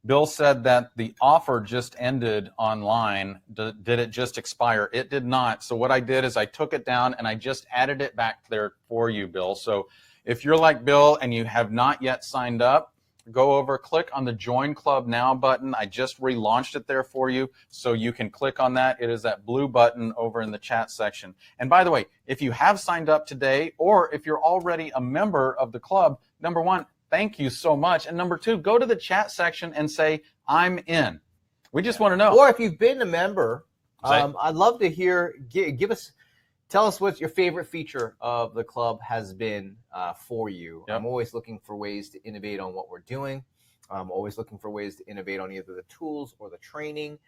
Bill said that the offer just ended online. Did it just expire? It did not. So what I did is I took it down and I just added it back there for you, Bill. So if you're like Bill and you have not yet signed up, go over, click on the Join Club Now button. I just relaunched it there for you, so you can click on that. It is that blue button over in the chat section. And by the way, if you have signed up today, or if you're already a member of the club, number one, thank you so much. And number two, go to the chat section and say, I'm in. We just want to know. Or if you've been a member, I'd love to hear, tell us what your favorite feature of the club has been for you. Yep. I'm always looking for ways to innovate on what we're doing. I'm always looking for ways to innovate on either the tools or the training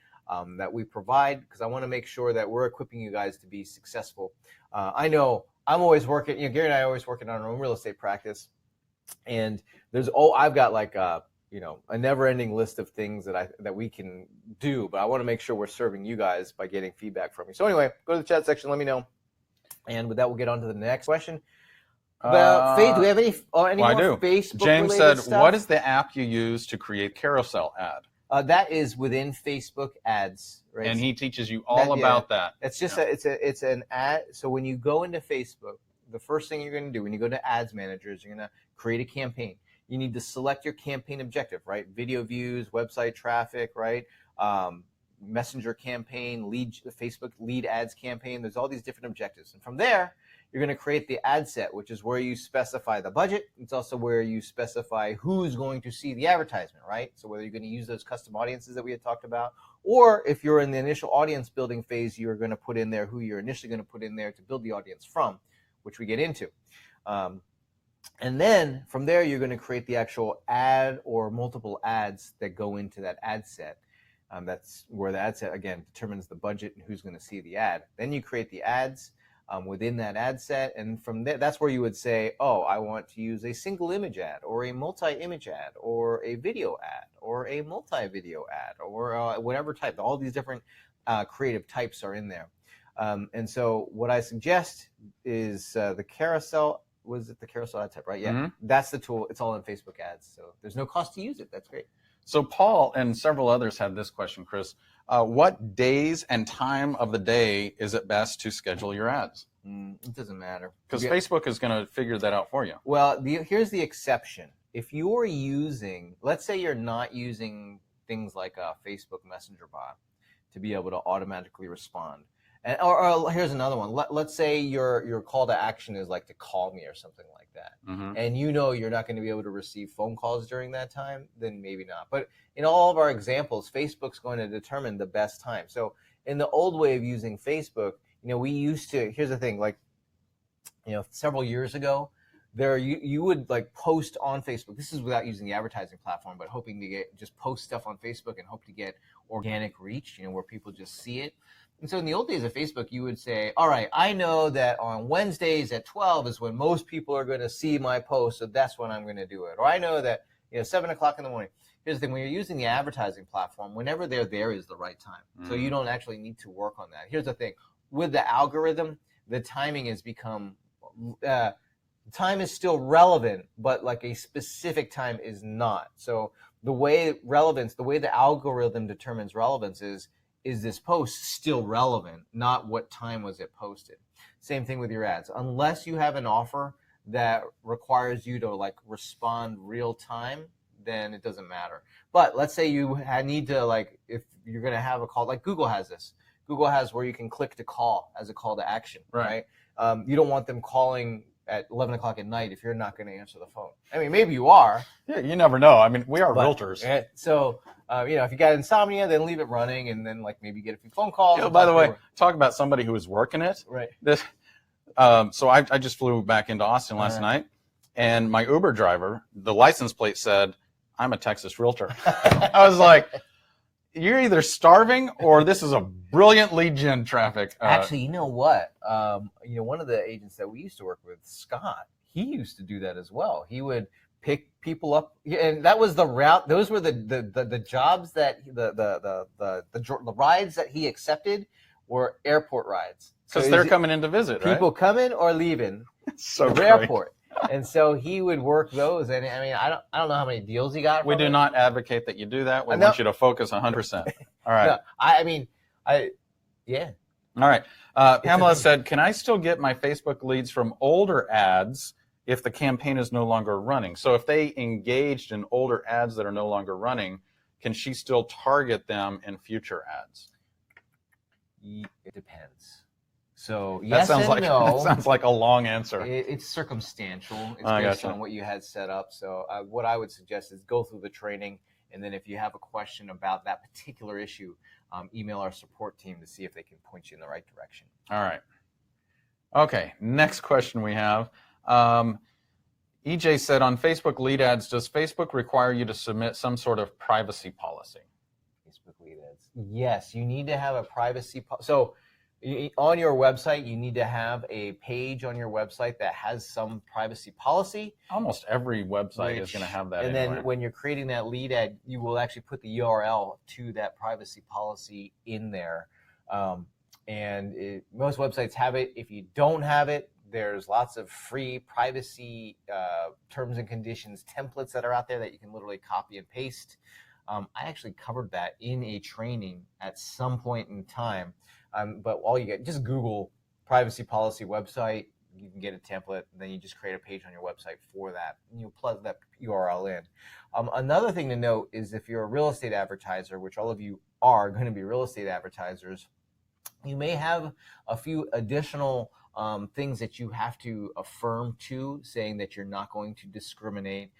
that we provide, because I want to make sure that we're equipping you guys to be successful. I know I'm always working, Gary and I are always working on our own real estate practice. And I've got like a never-ending list of things that we can do, but I want to make sure we're serving you guys by getting feedback from you. So anyway, go to the chat section, let me know. And with that, we'll get on to the next question. About do we have any more Facebook-related James said, stuff? what is the app you use to create carousel ad? That is within Facebook ads, right? And he teaches you all about that. It's just it's an ad. So when you go into Facebook, the first thing you're going to do when you go to Ads Manager is you're going to create a campaign. You need to select your campaign objective, right? Video views, website traffic, right? Messenger campaign, Facebook lead ads campaign. There's all these different objectives. And from there, you're going to create the ad set, which is where you specify the budget. It's also where you specify who's going to see the advertisement, right? So whether you're going to use those custom audiences that we had talked about, or if you're in the initial audience building phase, you're going to put in there who you're initially going to put in there to build the audience from, which we get into. And then from there, you're going to create the actual ad or multiple ads that go into that ad set. That's where the ad set, again, determines the budget and who's going to see the ad. Then you create the ads within that ad set. And from there, that's where you would say, oh, I want to use a single image ad or a multi-image ad or a video ad or a multi-video ad or whatever type. All these different creative types are in there. And so what I suggest is the carousel. Was it the carousel ad type, right? Yeah, Mm-hmm. That's the tool. It's all in Facebook ads. So there's no cost to use it. That's great. So Paul and several others had this question, Chris. What days and time of the day is it best to schedule your ads? It doesn't matter. Because Facebook is going to figure that out for you. Well, here's the exception. If you're using, let's say you're not using things like a Facebook Messenger bot to be able to automatically respond. And, or here's another one. Let's say your call to action is like to call me or something like that. Mm-hmm. And you know you're not going to be able to receive phone calls during that time, then maybe not. But in all of our examples, Facebook's going to determine the best time. So in the old way of using Facebook, we used to, here's the thing, like, several years ago, you would like post on Facebook. This is without using the advertising platform, but hoping to just post stuff on Facebook and hope to get organic reach, where people just see it. And so in the old days of Facebook, you would say, all right, I know that on Wednesdays at 12 is when most people are going to see my post, so that's when I'm going to do it. Or I know that 7 o'clock in the morning. Here's the thing, when you're using the advertising platform, whenever they're there is the right time. So you don't actually need to work on that. Here's the thing, with the algorithm, the timing has become, time is still relevant, but like a specific time is not. So the way the algorithm determines relevance is this post still relevant, not what time was it posted. Same thing with your ads. Unless you have an offer that requires you to like respond real time, then it doesn't matter. But let's say you need to, like, if you're going to have a call, like Google has this. Google has where you can click to call as a call to action, right? You don't want them calling at 11 o'clock at night if you're not going to answer the phone. I mean, maybe you are. Yeah, you never know. I mean, we are realtors. So, if you got insomnia, then leave it running and then like maybe get a few phone calls. By the way, talk about somebody who was working it. Right. So I just flew back into Austin last night, and my Uber driver, the license plate said, I'm a Texas realtor. I was like, you're either starving or this is a brilliant lead gen traffic. Actually, you know what? One of the agents that we used to work with, Scott, he used to do that as well. He would pick people up, and that was the route. Those were the jobs that the rides that he accepted were airport rides. Because they're coming in to visit, right? People coming or leaving the airport. And so he would work those, and I mean, I don't know how many deals he got. We do not advocate that you do that. We want you to focus 100%. All right. No, yeah. All right. Pamela said, "Can I still get my Facebook leads from older ads if the campaign is no longer running? So if they engaged in older ads that are no longer running, can she still target them in future ads?" It depends. So yes and no. That sounds like a long answer. It's circumstantial. It's based on what you had set up. So what I would suggest is go through the training, and then if you have a question about that particular issue, email our support team to see if they can point you in the right direction. All right. Okay, next question we have. EJ said, on Facebook lead ads, does Facebook require you to submit some sort of privacy policy? Facebook lead ads. Yes, you need to have a privacy policy. So on your website, you need to have a page on your website that has some privacy policy. Almost every website is going to have that. And then when you're creating that lead ad, you will actually put the URL to that privacy policy in there. Most websites have it. If you don't have it, there's lots of free privacy terms and conditions templates that are out there that you can literally copy and paste. I actually covered that in a training at some point in time. But all you get, just Google privacy policy website. you can get a template, and then you just create a page on your website for that, and you plug that URL in. Another thing to note is if you're a real estate advertiser, which all of you are going to be real estate advertisers, you may have a few additional things that you have to affirm to, saying that you're not going to discriminate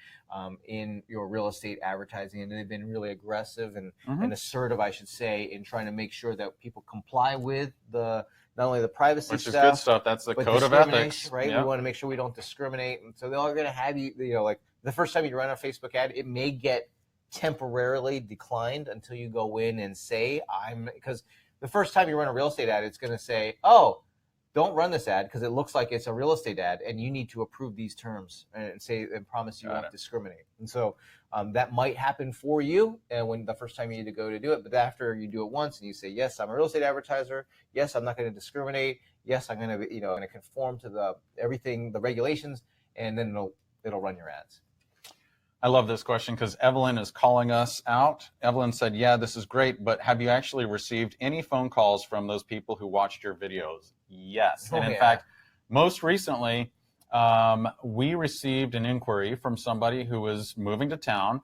in your real estate advertising. And they've been really aggressive and assertive, I should say, in trying to make sure that people comply with the not only the privacy Which stuff, is good stuff. That's the code of ethics, right? Yep. We want to make sure we don't discriminate, and so they're all going to have you. You know, like the first time you run a Facebook ad, it may get temporarily declined until you go in and say because the first time you run a real estate ad, it's going to say, oh, don't run this ad because it looks like it's a real estate ad, and you need to approve these terms and say and promise you won't discriminate. And so that might happen for you, and when the first time you need to go to do it, but after you do it once and you say, yes, I'm a real estate advertiser. Yes, I'm not going to discriminate. Yes, I'm going to going to conform to the regulations, and then it'll run your ads. I love this question because Evelyn is calling us out. Evelyn said, yeah, this is great, but have you actually received any phone calls from those people who watched your videos? Yes. And in fact, most recently, we received an inquiry from somebody who was moving to town.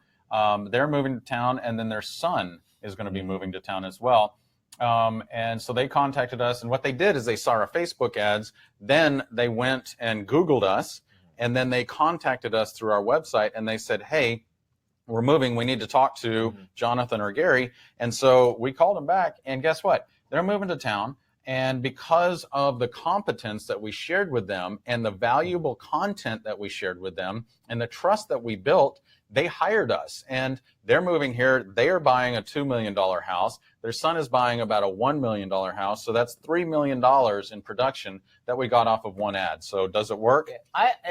They're moving to town, and then their son is going to be moving to town as well. And so they contacted us, and what they did is they saw our Facebook ads, then they went and Googled us, and then they contacted us through our website, and they said, hey, we're moving. We need to talk to Jonathan or Gary. And so we called them back, and guess what? They're moving to town. And because of the competence that we shared with them and the valuable content that we shared with them and the trust that we built, they hired us. And they're moving here. They are buying a $2 million house. Their son is buying about a $1 million house. So that's $3 million in production that we got off of one ad. So does it work?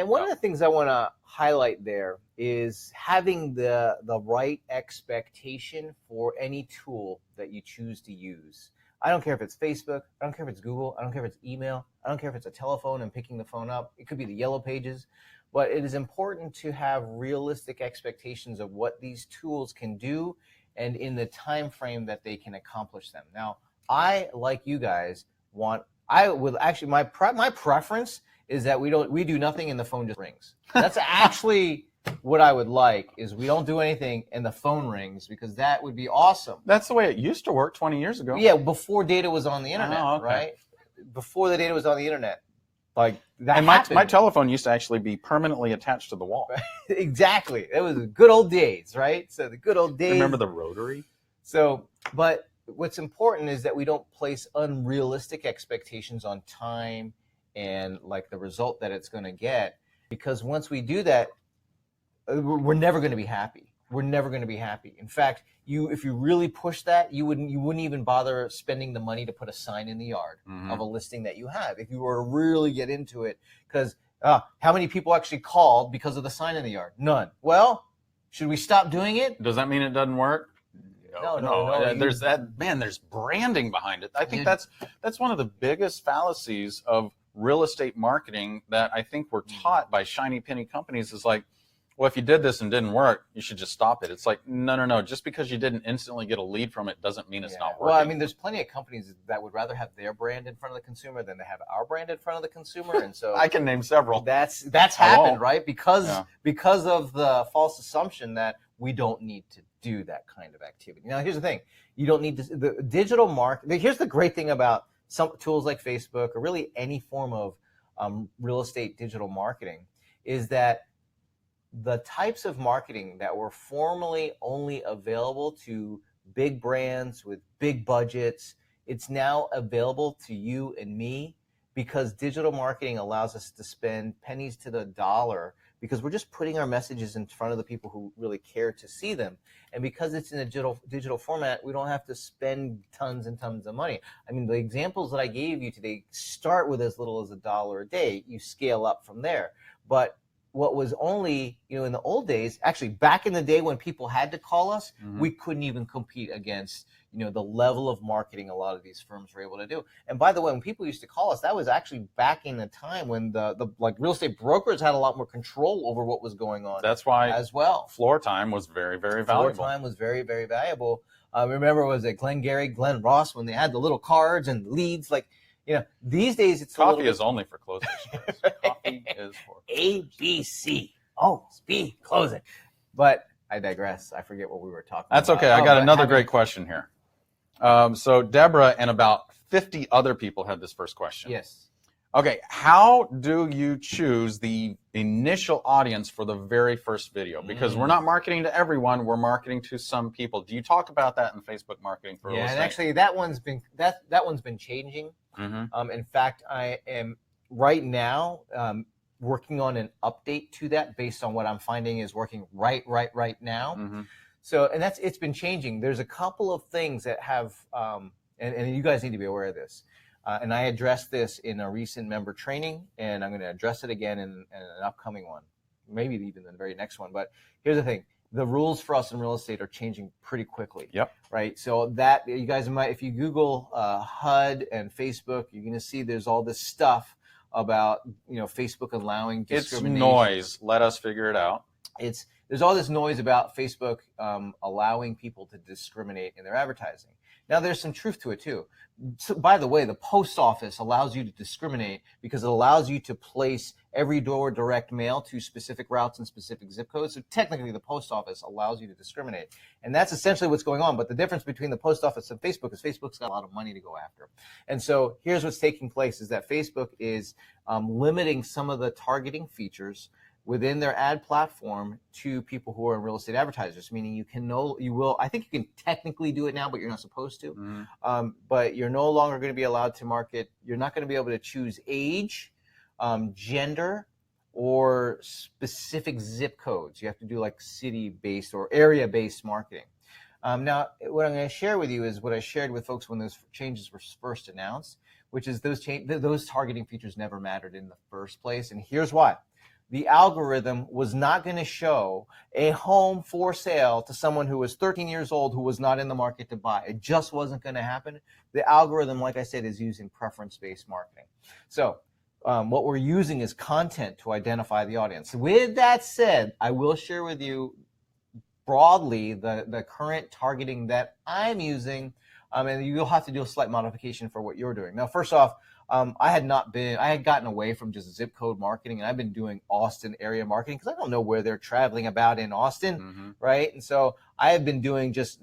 One of the things I want to highlight there is having the right expectation for any tool that you choose to use. I don't care if it's Facebook. I don't care if it's Google. I don't care if it's email. I don't care if it's a telephone and picking the phone up. It could be the yellow pages. But it is important to have realistic expectations of what these tools can do and in the time frame that they can accomplish them. Now, I, like you guys, my preference is that we do nothing and the phone just rings. That's actually what I would like, is we don't do anything and the phone rings, because that would be awesome. That's the way it used to work 20 years ago. Yeah, before data was on the internet, right? Before the data was on the internet. Like that. And my telephone used to actually be permanently attached to the wall. Exactly. It was the good old days, right? So the good old days. Remember the rotary? So, but what's important is that we don't place unrealistic expectations on time and like the result that it's going to get, because once we do that, we're never going to be happy. We're never going to be happy. In fact, if you really push that, you wouldn't even bother spending the money to put a sign in the yard of a listing that you have, if you were to really get into it. Because how many people actually called because of the sign in the yard? None. Well, should we stop doing it? Does that mean it doesn't work? No. There's there's branding behind it. I think that's one of the biggest fallacies of real estate marketing that I think we're taught by shiny penny companies, is like, well, if you did this and didn't work, you should just stop it. It's like, no. Just because you didn't instantly get a lead from it doesn't mean it's not working. Well, I mean, there's plenty of companies that would rather have their brand in front of the consumer than they have our brand in front of the consumer. And so I can name several. That's happened, right? Because of the false assumption that we don't need to do that kind of activity. Now, here's the thing. You don't need to, the digital market. Here's the great thing about some tools like Facebook, or really any form of real estate digital marketing, is that the types of marketing that were formerly only available to big brands with big budgets, it's now available to you and me, because digital marketing allows us to spend pennies to the dollar, because we're just putting our messages in front of the people who really care to see them. And because it's in a digital format, we don't have to spend tons and tons of money. I mean, the examples that I gave you today start with as little as $1 a day. You scale up from there. But what was only, in the old days, actually back in the day when people had to call us, we couldn't even compete against, the level of marketing a lot of these firms were able to do. And by the way, when people used to call us, that was actually back in the time when the real estate brokers had a lot more control over what was going on. That's why as well. Floor time was very, very valuable. Floor time was very, very valuable. Remember, was it Glenn Ross, when they had the little cards and leads, these days it's coffee is only for closers. Coffee is for ABC. Oh, B, closing. But I digress. I forget what we were talking about. That's okay. I got another great question here. So Deborah and about 50 other people had this first question. Yes. Okay, how do you choose the initial audience for the very first video? Because we're not marketing to everyone, we're marketing to some people. Do you talk about that in Facebook marketing for real estate? And actually that one's been changing. In fact, I am right now working on an update to that based on what I'm finding is working right now. So, and it's been changing. There's a couple of things that have, and you guys need to be aware of this. And I addressed this in a recent member training, and I'm going to address it again in an upcoming one, maybe even the very next one. But here's the thing. The rules for us in real estate are changing pretty quickly. Yep. Right. So that you guys might, if you Google HUD and Facebook, you're going to see there's all this stuff about, Facebook allowing discrimination. It's noise. Let us figure it out. There's all this noise about Facebook allowing people to discriminate in their advertising. Now, there's some truth to it, too. So, by the way, the post office allows you to discriminate because it allows you to place every door direct mail to specific routes and specific zip codes. So technically, the post office allows you to discriminate. And that's essentially what's going on. But the difference between the post office and Facebook is Facebook's got a lot of money to go after. And so here's what's taking place is that Facebook is limiting some of the targeting features within their ad platform to people who are real estate advertisers, meaning I think you can technically do it now, but you're not supposed to. But you're no longer going to be allowed to market. You're not going to be able to choose age, gender, or specific zip codes. You have to do like city-based or area-based marketing. Now, what I'm going to share with you is what I shared with folks when those changes were first announced, which is those targeting features never mattered in the first place. And here's why. The algorithm was not going to show a home for sale to someone who was 13 years old who was not in the market to buy. It just wasn't going to happen. The algorithm, like I said, is using preference-based marketing. So what we're using is content to identify the audience. With that said, I will share with you broadly the current targeting that I'm using, and you'll have to do a slight modification for what you're doing. Now, first off, I had gotten away from just zip code marketing, and I've been doing Austin area marketing because I don't know where they're traveling about in Austin, right? And so I have been doing just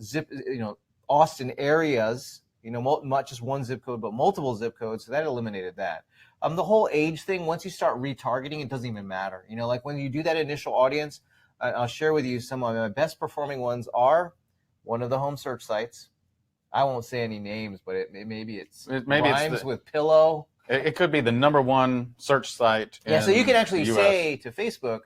Austin areas, not just one zip code, but multiple zip codes. So that eliminated that. The whole age thing, once you start retargeting, it doesn't even matter. Like when you do that initial audience, I'll share with you some of my best performing ones are one of the home search sites. I won't say any names, but maybe it's Rhymes with Pillow. It could be the #1 search site. Yeah, so you can actually say to Facebook,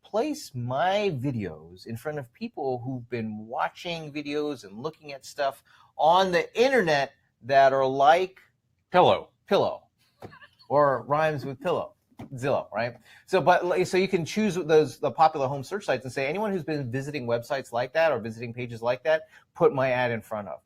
place my videos in front of people who've been watching videos and looking at stuff on the internet that are like Pillow, or Rhymes with Pillow. Zillow, right? So you can choose the popular home search sites and say anyone who's been visiting websites like that or visiting pages like that, put my ad in front of.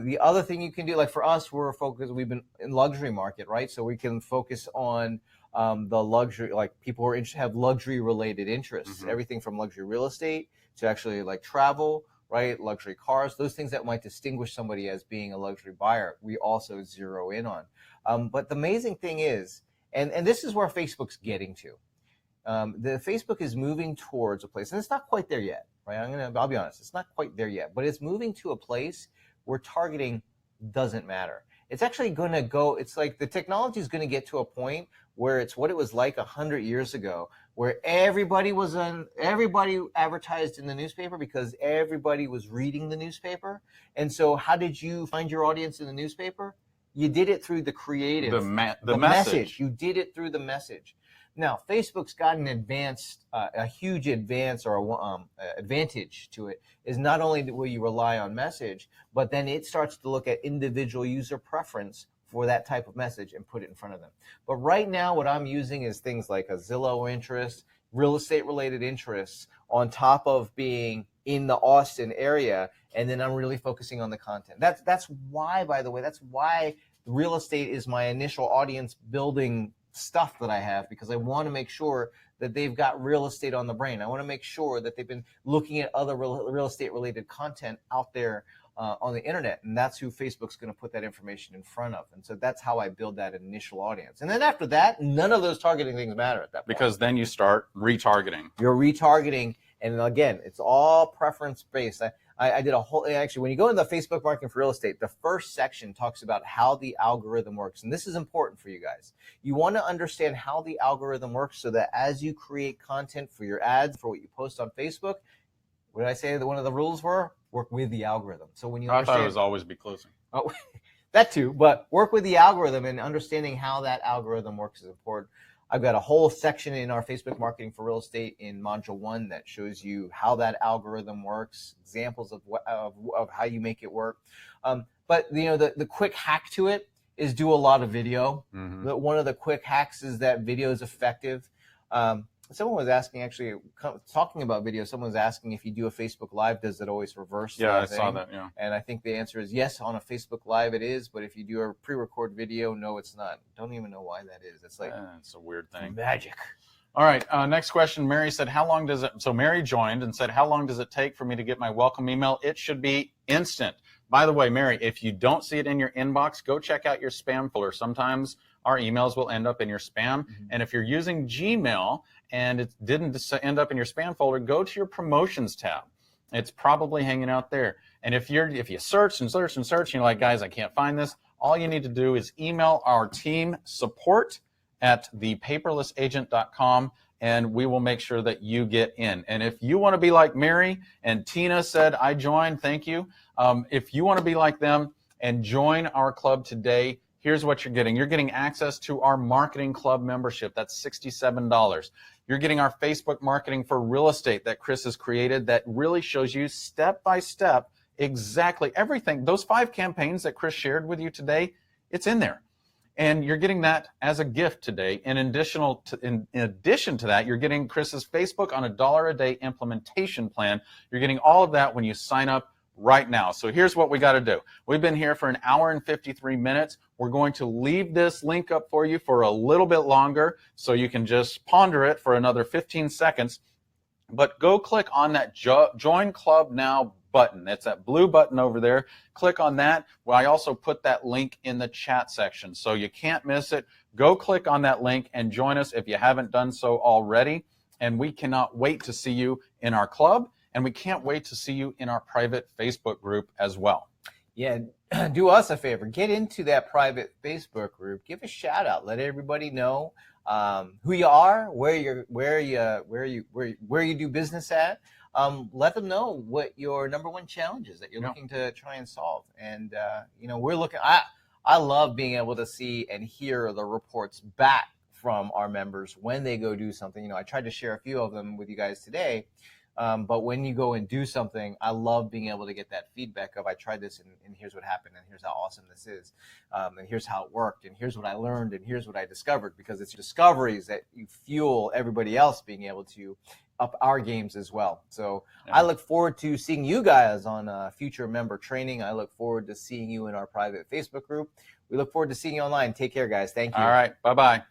The other thing you can do, like for us, we've been in luxury market, right? So we can focus on the luxury, like people who have luxury related interests, everything from luxury real estate to actually like travel, right? Luxury cars, those things that might distinguish somebody as being a luxury buyer, we also zero in on. But the amazing thing is, and this is where Facebook's getting to. The Facebook is moving towards a place, and it's not quite there yet, right? I'll be honest, it's not quite there yet, but it's moving to a place where targeting doesn't matter. It's actually going to go, it's like the technology is going to get to a point where it's what it was like 100 years ago, where everybody advertised in the newspaper because everybody was reading the newspaper. And so how did you find your audience in the newspaper? You did it through the creative, the message. You did it through the message. Now, Facebook's got a huge advance or advantage to it is not only will you rely on message, but then it starts to look at individual user preference for that type of message and put it in front of them. But right now, what I'm using is things like a Zillow interest, real estate related interests on top of being in the Austin area. And then I'm really focusing on the content. That's why, by the way, real estate is my initial audience building stuff that I have, because I want to make sure that they've got real estate on the brain. I want to make sure that they've been looking at other real estate related content out there on the internet, and that's who Facebook's going to put that information in front of. And so that's how I build that initial audience. And then after that, none of those targeting things matter at that point. Because then you start retargeting. You're retargeting, and again, it's all preference based. I did a whole, actually, when you go into the Facebook marketing for real estate, the first section talks about how the algorithm works. And this is important for you guys. You want to understand how the algorithm works so that as you create content for your ads, for what you post on Facebook, what did I say that one of the rules were? Work with the algorithm. So when you I thought it was always be closing. Oh, that too, but work with the algorithm, and understanding how that algorithm works is important. I've got a whole section in our Facebook marketing for real estate in module 1 that shows you how that algorithm works, examples of how you make it work. But the quick hack to it is do a lot of video. Mm-hmm. One of the quick hacks is that video is effective. Someone was asking, actually, talking about video, someone was asking if you do a Facebook Live, does it always reverse? Yeah, I saw that, yeah. And I think the answer is yes, on a Facebook Live it is, but if you do a pre-record video, no, it's not. Don't even know why that is. It's like, it's a weird thing. Magic. All right, next question. Mary said, how long does it, so Mary joined and said, how long does it take for me to get my welcome email? It should be instant. By the way, Mary, if you don't see it in your inbox, go check out your spam folder. Sometimes our emails will end up in your spam. Mm-hmm. And if you're using Gmail and it didn't end up in your spam folder, go to your promotions tab. It's probably hanging out there. And if you search and search and search, and you're like, guys, I can't find this, all you need to do is email our team, support@thepaperlessagent.com, and we will make sure that you get in. And if you want to be like Mary and Tina said, I joined, thank you. If you want to be like them and join our club today, here's what you're getting. You're getting access to our marketing club membership. That's $67. You're getting our Facebook marketing for real estate that Chris has created that really shows you step by step exactly everything. Those 5 campaigns that Chris shared with you today, it's in there. And you're getting that as a gift today. And in addition to that, you're getting Chris's Facebook on $1 a day implementation plan. You're getting all of that when you sign up right now. So here's what we got to do. We've been here for 1 hour and 53 minutes. We're going to leave this link up for you for a little bit longer so you can just ponder it for another 15 seconds. But go click on that Join Club Now button. It's that blue button over there. Click on that. Well, I also put that link in the chat section, so you can't miss it. Go click on that link and join us if you haven't done so already. And we cannot wait to see you in our club, and we can't wait to see you in our private Facebook group as well. Yeah, do us a favor. Get into that private Facebook group. Give a shout out. Let everybody know who you are, where you do business at. Let them know what your number one challenge is that you're looking to try and solve. And we're looking. I love being able to see and hear the reports back from our members when they go do something. I tried to share a few of them with you guys today. But when you go and do something, I love being able to get that feedback of I tried this and here's what happened and here's how awesome this is. And here's how it worked and here's what I learned and here's what I discovered, because it's discoveries that you fuel everybody else being able to up our games as well. So I look forward to seeing you guys on future member training. I look forward to seeing you in our private Facebook group. We look forward to seeing you online. Take care, guys. Thank you. All right. Bye-bye.